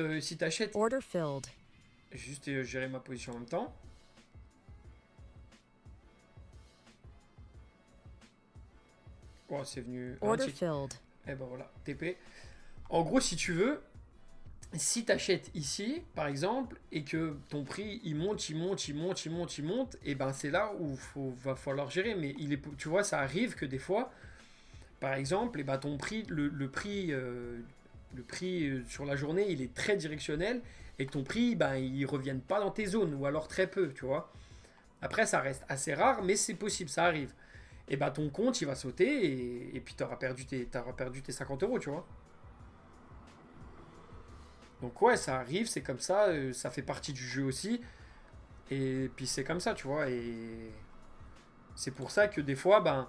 Order filled. Juste gérer ma position en même temps. Oh, c'est venu... Order check. filled. Et ben voilà, TP. En gros, si tu veux, si tu achètes ici, par exemple, et que ton prix, il monte, et ben c'est là où va falloir gérer. Mais tu vois, ça arrive que des fois, par exemple, et ben ton prix, le prix sur la journée, il est très directionnel, et que ton prix, ben, il ne revienne pas dans tes zones, ou alors très peu, tu vois. Après, ça reste assez rare, mais c'est possible, ça arrive. Et bah ton compte il va sauter et puis t'auras perdu tes 50 euros, tu vois. Donc ouais, ça arrive, c'est comme ça, ça fait partie du jeu aussi. Et puis c'est comme ça, tu vois. Et c'est pour ça que des fois, ben,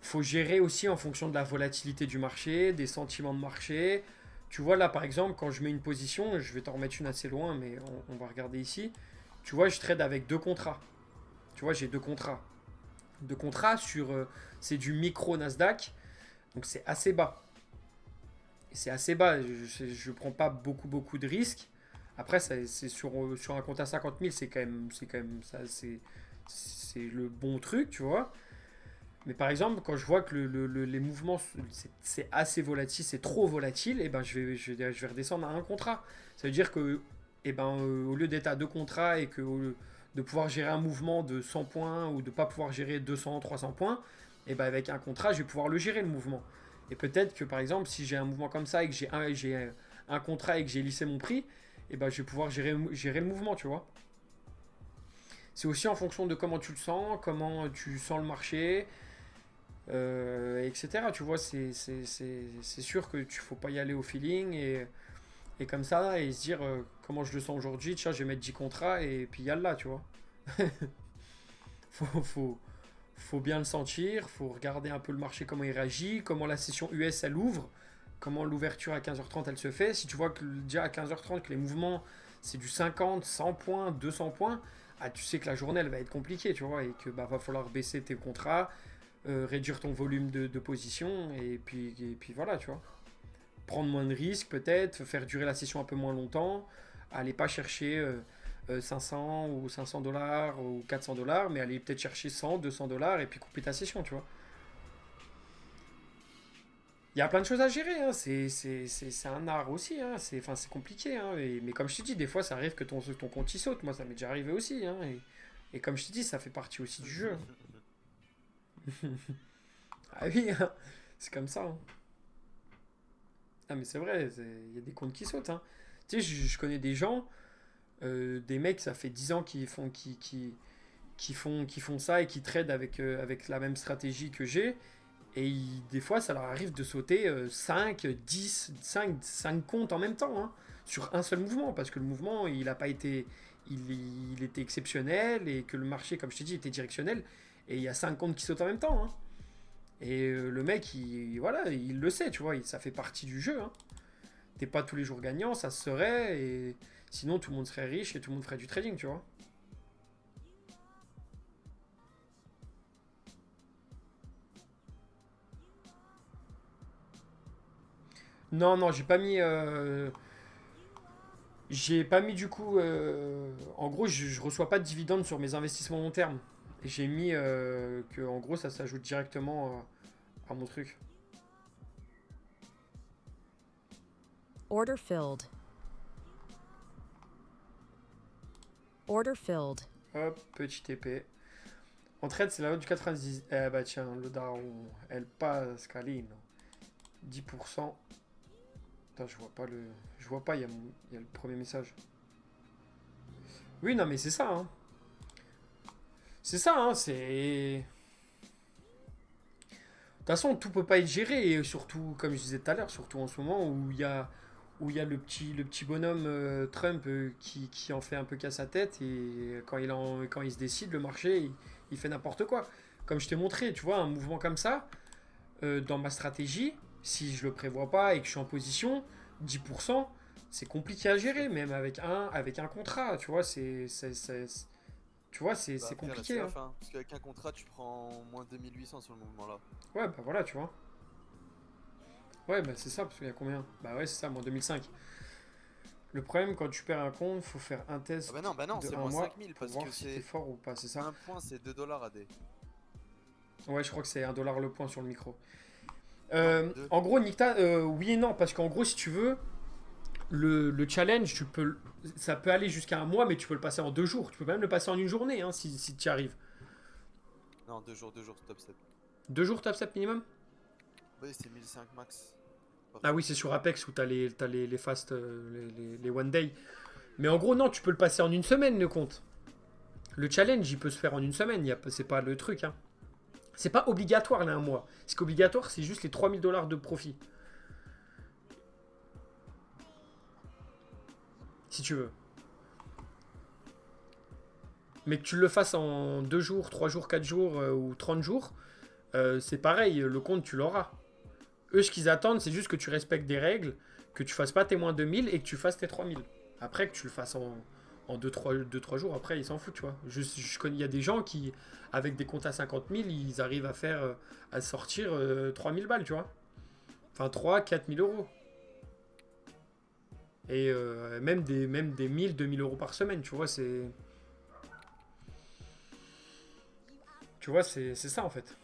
faut gérer aussi en fonction de la volatilité du marché, des sentiments de marché. Tu vois là par exemple, quand je mets une position, je vais t'en remettre une assez loin, mais on va regarder ici. Tu vois, je trade avec 2 contrats. Tu vois, j'ai 2 contrats. De contrat sur c'est du micro Nasdaq, donc c'est assez bas, et c'est assez bas, je prends pas beaucoup de risques. Après c'est sur un compte à 50 000, c'est quand même ça, c'est le bon truc, tu vois. Mais par exemple quand je vois que les mouvements c'est assez volatile, c'est trop volatile, et ben je vais redescendre à un contrat. Ça veut dire que et ben au lieu d'être à 2 contrats et que de pouvoir gérer un mouvement de 100 points ou de ne pas pouvoir gérer 200, 300 points, et ben avec un contrat, je vais pouvoir le gérer le mouvement. Et peut-être que par exemple, si j'ai un mouvement comme ça et que j'ai un contrat et que j'ai lissé mon prix, et ben je vais pouvoir gérer le mouvement, tu vois. C'est aussi en fonction de comment tu le sens, comment tu sens le marché, etc. Tu vois, c'est sûr que tu faut pas y aller au feeling et comme ça, et se dire comment je le sens aujourd'hui, tiens, je vais mettre 10 contrats et puis yallah, tu vois. faut bien le sentir, faut regarder un peu le marché, comment il réagit, comment la session US elle ouvre, comment l'ouverture à 15h30 elle se fait. Si tu vois que déjà à 15h30 que les mouvements c'est du 50, 100 points, 200 points, ah, tu sais que la journée elle va être compliquée, tu vois, et que bah, va falloir baisser tes contrats, réduire ton volume de position, et puis voilà, tu vois. Prendre moins de risques peut-être, faire durer la session un peu moins longtemps, aller pas chercher 500 ou 500 dollars ou 400 dollars, mais aller peut-être chercher 100, 200 dollars et puis couper ta session, tu vois. Il y a plein de choses à gérer, hein. C'est un art aussi, hein. C'est compliqué, hein. Mais comme je te dis, des fois ça arrive que ton compte y saute, moi ça m'est déjà arrivé aussi, hein. Et comme je te dis, ça fait partie aussi du jeu. Ah oui, hein. C'est comme ça, hein. Ah mais c'est vrai, il y a des comptes qui sautent, hein. Tu sais, je connais des gens, des mecs, ça fait 10 ans qu'ils font ça et qui tradent avec la même stratégie que j'ai. Et des fois, ça leur arrive de sauter 5 comptes en même temps, hein, sur un seul mouvement. Parce que le mouvement, il était exceptionnel et que le marché, comme je t'ai dit, était directionnel. Et il y a 5 comptes qui sautent en même temps, hein. Et le mec, voilà, il le sait, tu vois, ça fait partie du jeu. Hein. T'es pas tous les jours gagnant, ça se serait, et sinon tout le monde serait riche et tout le monde ferait du trading, tu vois. Non, non, j'ai pas mis du coup. En gros, je reçois pas de dividendes sur mes investissements long terme. Et j'ai mis que, en gros, ça s'ajoute directement à mon truc. Order filled. Order filled. Hop, petit TP. En trade, c'est la haute du 90. Eh bah tiens, le daron. El Pascalino. 10%. Putain, je vois pas le. Je vois pas, il y a le premier message. Oui, non, mais c'est ça, hein. C'est ça, hein, c'est. De toute façon, tout peut pas être géré, et surtout, comme je disais tout à l'heure, surtout en ce moment où il y a le petit bonhomme Trump qui en fait un peu qu'à sa tête, et quand il se décide, le marché, il fait n'importe quoi. Comme je t'ai montré, tu vois, un mouvement comme ça, dans ma stratégie, si je le prévois pas et que je suis en position, 10%, c'est compliqué à gérer, même avec un contrat, tu vois, tu vois, c'est Bah, après, compliqué. là, Hein. c'est off, hein, parce qu'avec un contrat, tu prends moins 2800 sur le mouvement là. Ouais, bah voilà, tu vois. Ouais, bah c'est ça, parce qu'il y a combien? Bah ouais, c'est ça, moi 2005. Le problème, quand tu perds un compte, faut faire un test Ah bah non, de c'est un moins mois 5000 pour parce voir que si t'es c'est fort ou pas, c'est ça? un point, c'est 2 dollars AD. Ouais, je crois que c'est 1$ le point sur le micro. Non, deux. En gros, Nicta, oui et non, parce qu'en gros, si tu veux, le challenge, ça peut aller jusqu'à un mois, mais tu peux le passer en 2 jours. Tu peux même le passer en une journée, hein, si tu y arrives. Non, 2 jours, top 7. 2 jours, top 7 minimum? Oui, c'est 1005 max. Ah oui, c'est sur Apex où t'as les fast, les one day. Mais en gros, non, tu peux le passer en une semaine, le compte. Le challenge, il peut se faire en une semaine, c'est pas le truc. Hein. C'est pas obligatoire, là, un mois. Ce qui est obligatoire, c'est juste les 3000$ de profit. Si tu veux. Mais que tu le fasses en 2 jours, 3 jours, 4 jours ou 30 jours, c'est pareil, le compte, tu l'auras. Eux, ce qu'ils attendent, c'est juste que tu respectes des règles, que tu fasses pas tes moins 2000 et que tu fasses tes 3000. Après, que tu le fasses en 2-3 jours, après, ils s'en foutent, tu vois. Il y a des gens qui, avec des comptes à 50 000, ils arrivent à sortir 3000 balles, tu vois. Enfin, 3-4 000 euros. Et même des 1000-2000 euros par semaine, tu vois, c'est. Tu vois, c'est ça en fait.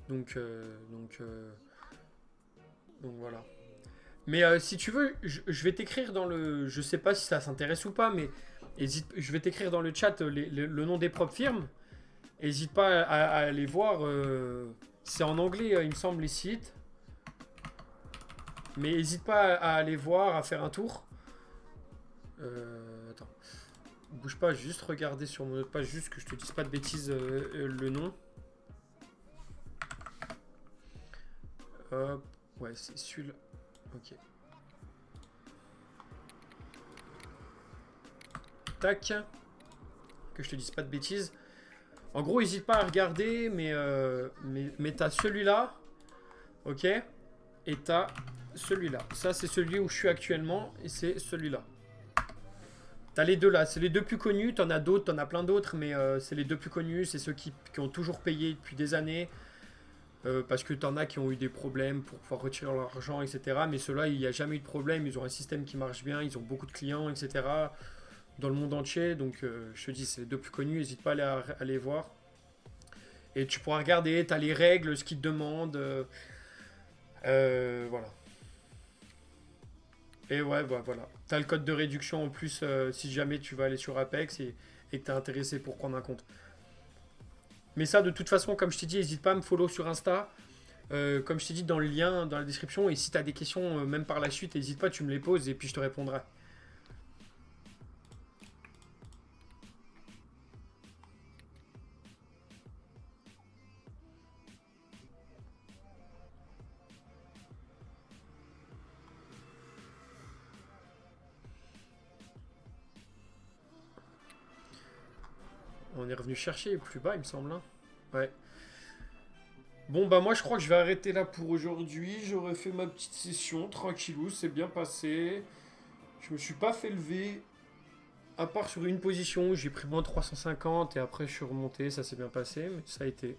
Donc voilà. Mais si tu veux, je vais t'écrire dans le. Je sais pas si ça s'intéresse ou pas, mais je vais t'écrire dans le chat le nom des propres firmes. N'hésite pas à aller voir. C'est en anglais, il me semble, les sites. Mais n'hésite pas à aller voir, à faire un tour. Attends. Bouge pas, juste regarder sur mon autre page, juste que je te dise pas de bêtises le nom. Hop. Ouais, c'est celui-là. Ok. Tac. Que je te dise pas de bêtises. En gros, n'hésite pas à regarder, mais t'as celui-là. Ok. Et t'as celui-là. Ça, c'est celui où je suis actuellement. Et c'est celui-là. T'as les deux là. C'est les deux plus connus. T'en as d'autres, t'en as plein d'autres. Mais c'est les deux plus connus. C'est ceux qui ont toujours payé depuis des années. Parce que t'en as qui ont eu des problèmes pour pouvoir retirer leur argent, etc. Mais ceux-là, il n'y a jamais eu de problème. Ils ont un système qui marche bien. Ils ont beaucoup de clients, etc. Dans le monde entier. Donc, je te dis, c'est les deux plus connus. N'hésite pas à les voir. Et tu pourras regarder. T'as les règles, ce qu'ils te demandent. Voilà. Et ouais, bah, voilà. T'as le code de réduction en plus si jamais tu vas aller sur Apex et que t'es intéressé pour prendre un compte. Mais ça, de toute façon, comme je t'ai dit, n'hésite pas à me follow sur Insta. Comme je t'ai dit dans le lien, dans la description. Et si tu as des questions, même par la suite, n'hésite pas, tu me les poses et puis je te répondrai. On est revenu chercher plus bas, il me semble. Hein. Ouais. Bon, bah moi, je crois que je vais arrêter là pour aujourd'hui. J'aurais fait ma petite session, tranquillou, c'est bien passé. Je me suis pas fait lever, à part sur une position où j'ai pris moins 350 et après je suis remonté, ça s'est bien passé, mais ça a été.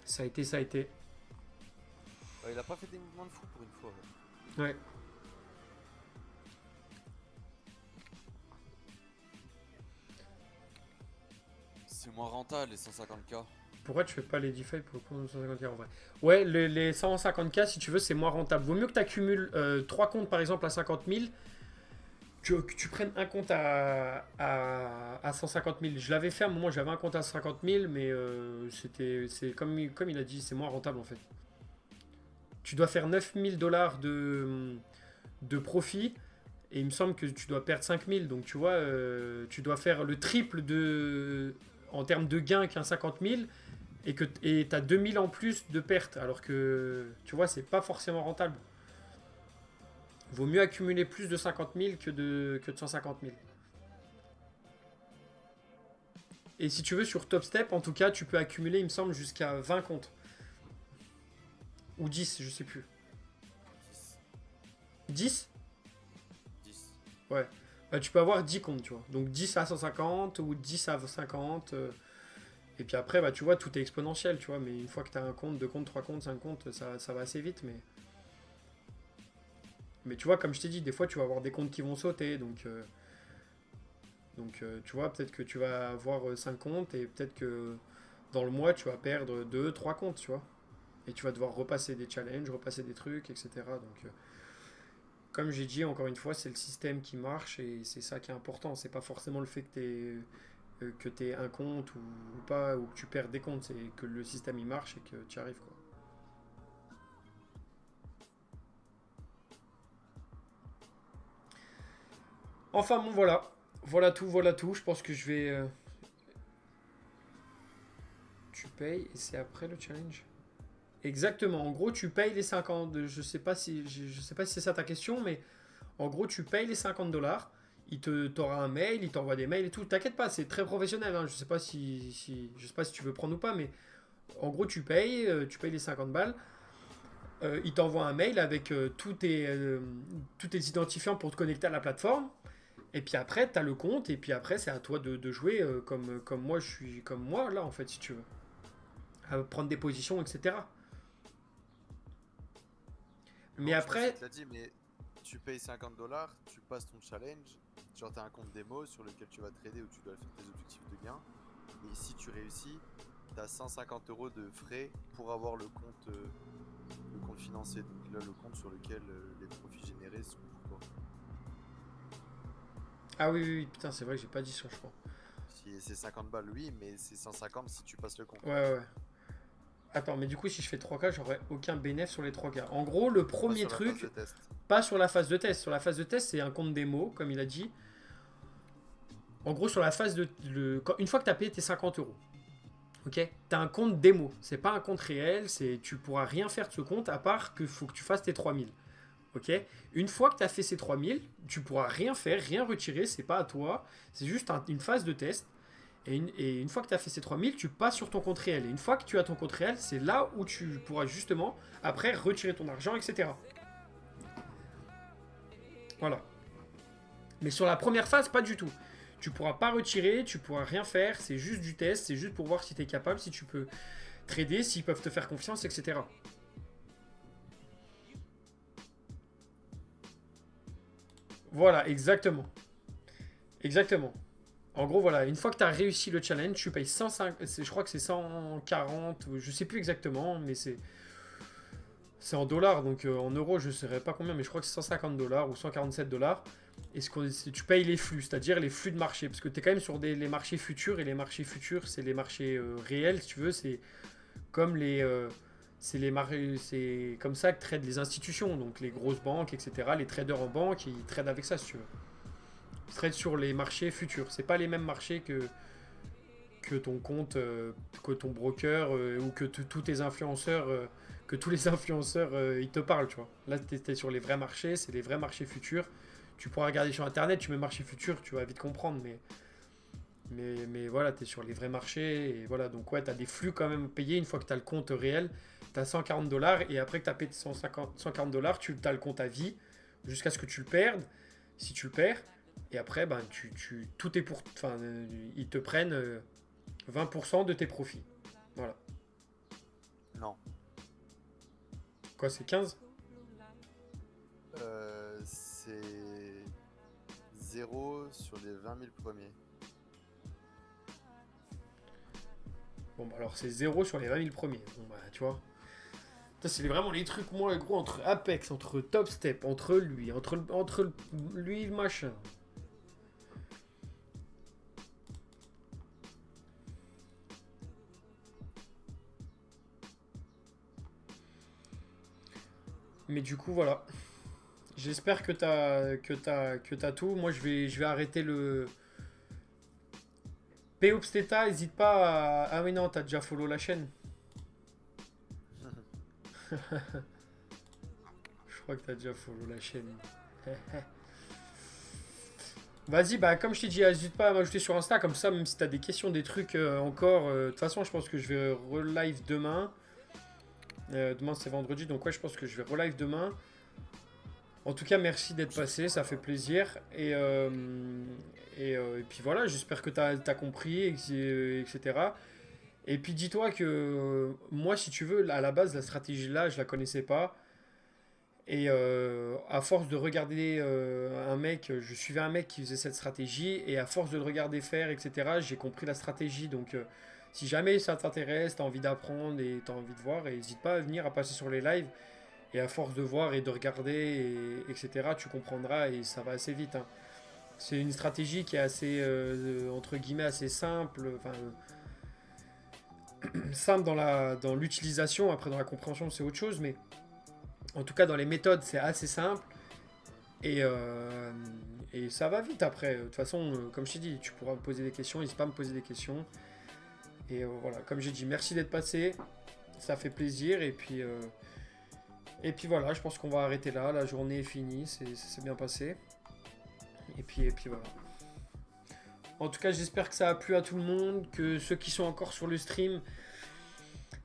Ça a été, ça a été. Il a pas fait des mouvements de fou pour une fois. Ouais. Ouais. C'est moins rentable les 150K. Pourquoi tu fais pas les DeFi pour le compte de 150K en vrai? Ouais, les 150K, si tu veux, c'est moins rentable. Vaut mieux que tu accumules 3 comptes par exemple à 50 000. Que tu prennes un compte à 150 000. Je l'avais fait à un moment, j'avais un compte à 50 000, mais c'est comme il a dit, c'est moins rentable en fait. Tu dois faire 9 000 $ de profit et il me semble que tu dois perdre 5 000. Donc tu vois, tu dois faire le triple en termes de gains qu'un 50 000 et tu as 2 000 en plus de pertes. Alors que tu vois, c'est pas forcément rentable. Vaut mieux accumuler plus de 50 000 que de 150 000. Et si tu veux, sur Top Step, en tout cas, tu peux accumuler, il me semble, jusqu'à 20 comptes. Ou 10, je sais plus. 10 10. Ouais. Bah, tu peux avoir 10 comptes, tu vois. Donc 10 à 150 ou 10 à 50. Et puis après, bah, tu vois, tout est exponentiel, tu vois. Mais une fois que tu as un compte, 2 comptes, 3 comptes, 5 comptes, ça va assez vite. Mais tu vois, comme je t'ai dit, des fois, tu vas avoir des comptes qui vont sauter. Donc tu vois, peut-être que tu vas avoir 5 comptes et peut-être que dans le mois, tu vas perdre 2, 3 comptes, tu vois. Et tu vas devoir repasser des challenges, repasser des trucs, etc. Donc, comme j'ai dit, encore une fois, c'est le système qui marche et c'est ça qui est important. C'est pas forcément le fait que tu aies un compte ou pas, ou que tu perds des comptes. C'est que le système il marche et que tu y arrives, quoi. Enfin bon, voilà. Voilà tout, voilà tout. Je pense que je vais... Tu payes et c'est après le challenge. Exactement. En gros, tu payes les 50. Je sais pas si c'est ça ta question, mais en gros, tu payes les 50 $. T'aura un mail, il t'envoie des mails et tout. T'inquiète pas, c'est très professionnel. Hein. Je sais pas si tu veux prendre ou pas, mais en gros, tu payes les 50 balles. Il t'envoie un mail avec tous tes identifiants pour te connecter à la plateforme. Et puis après, tu as le compte, et puis après, c'est à toi de jouer comme moi, je suis comme moi, là, en fait, si tu veux. À prendre des positions, etc. Mais après... Je dit, mais tu payes 50 $, tu passes ton challenge, genre t'as un compte démo sur lequel tu vas trader ou tu dois faire tes objectifs de gain. Et si tu réussis, t'as 150 € de frais pour avoir le compte financier. Donc là, le compte sur lequel les profits générés sont pour toi. Ah oui, putain, c'est vrai que j'ai pas dit ça, je crois. Si c'est 50 balles, oui, mais c'est 150 si tu passes le compte. Ouais. Attends, mais du coup, si je fais 3K, j'aurai aucun bénéfice sur les 3K. En gros, le premier truc, pas sur la phase de test. Sur la phase de test, c'est un compte démo, comme il a dit. En gros, sur la phase de... une fois que tu as payé tes 50 €, ok, tu as un compte démo. C'est pas un compte réel, tu pourras rien faire de ce compte, à part qu'il faut que tu fasses tes 3000. Ok. Une fois que tu as fait ces 3000, tu pourras rien faire, rien retirer, c'est pas à toi. C'est juste une phase de test. Et une fois que tu as fait ces 3000, tu passes sur ton compte réel. Et une fois que tu as ton compte réel, c'est là où tu pourras justement, après, retirer ton argent, etc. Voilà. Mais sur la première phase, pas du tout. Tu pourras pas retirer, tu pourras rien faire. C'est juste du test, c'est juste pour voir si tu es capable, si tu peux trader, s'ils peuvent te faire confiance, etc. Voilà, exactement. Exactement. En gros, voilà, une fois que tu as réussi le challenge, tu payes 105, je crois que c'est 140, je sais plus exactement, mais c'est en dollars, donc en euros, je ne saurais pas combien, mais je crois que c'est 150 $ ou 147 $. Et tu payes les flux, c'est-à-dire les flux de marché, parce que tu es quand même sur les marchés futurs, et les marchés futurs, c'est les marchés réels, si tu veux, c'est comme c'est comme ça que tradent les institutions, donc les grosses banques, etc. Les traders en banque, ils tradent avec ça, si tu veux. Ils tradent sur les marchés futurs. C'est pas les mêmes marchés que ton compte, que ton broker ou que tous tes influenceurs, que tous les influenceurs ils te parlent, tu vois. Là, tu es sur les vrais marchés, c'est les vrais marchés futurs. Tu pourras regarder sur internet, tu mets marché futur, tu vas vite comprendre, Mais voilà, tu es sur les vrais marchés. Et voilà, donc ouais, tu as des flux quand même payés une fois que tu as le compte réel. Tu as 140 dollars et après que tu as payé 140 dollars, tu as le compte à vie jusqu'à ce que tu le perdes. Si tu le perds, et après, ben, tout est pour. Enfin, ils te prennent 20% de tes profits. Voilà. Non. Quoi, c'est 15? C'est 0 sur les 20 000 premiers. Bon, bah alors c'est 0 sur les 20 000 premiers. Bon, bah, tu vois. Ça, c'est vraiment les trucs, moi, gros, entre Apex, entre Top Step, entre lui, entre lui, le machin. Mais du coup, voilà. J'espère que t'as tout. Moi, je vais arrêter le... P-Obsteta, n'hésite pas à... Ah oui, non, t'as déjà follow la chaîne. Je crois que t'as déjà follow la chaîne. Vas-y, bah comme je t'ai dit, n'hésite pas à m'ajouter sur Insta, comme ça, même si t'as des questions, des trucs encore. De toute façon, je pense que je vais relive demain. Demain, c'est vendredi, donc ouais, je pense que je vais relive demain. En tout cas, merci d'être passé, ça fait plaisir. Et puis voilà, j'espère que t'as compris, etc. Et puis dis-toi que moi, si tu veux, à la base, la stratégie là, je la connaissais pas. Et à force de regarder un mec, je suivais un mec qui faisait cette stratégie, et à force de le regarder faire, etc., j'ai compris la stratégie. Donc si jamais ça t'intéresse, t'as envie d'apprendre et t'as envie de voir, n'hésite pas à venir, à passer sur les lives. Et à force de voir et de regarder, etc., tu comprendras et ça va assez vite. Hein. C'est une stratégie qui est assez, entre guillemets, assez simple. Enfin, simple dans l'utilisation. Après, dans la compréhension, c'est autre chose. Mais en tout cas, dans les méthodes, c'est assez simple. Et ça va vite après. De toute façon, comme je t'ai dit, tu pourras me poser des questions. N'hésite pas à me poser des questions. Et voilà, comme j'ai dit, merci d'être passé. Ça fait plaisir. Et puis voilà, je pense qu'on va arrêter là. La journée est finie, c'est bien passé. Et puis voilà. En tout cas, j'espère que ça a plu à tout le monde, que ceux qui sont encore sur le stream,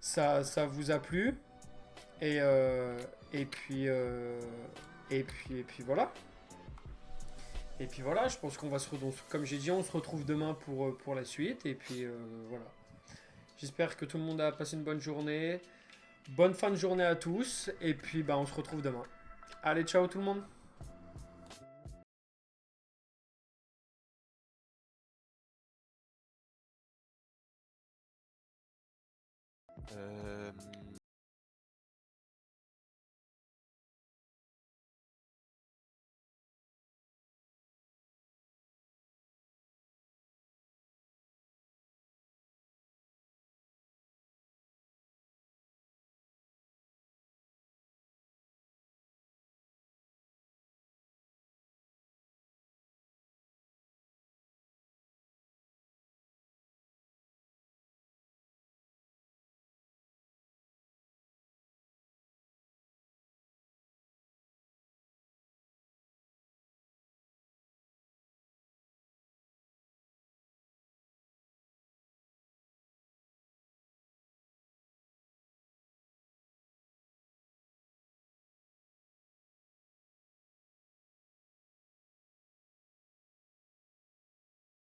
ça vous a plu. Et puis voilà. Et puis voilà, je pense qu'on va se retrouver, comme j'ai dit, on se retrouve demain pour la suite. Et puis voilà. J'espère que tout le monde a passé une bonne journée. Bonne fin de journée à tous. Et puis bah, on se retrouve demain. Allez, ciao tout le monde.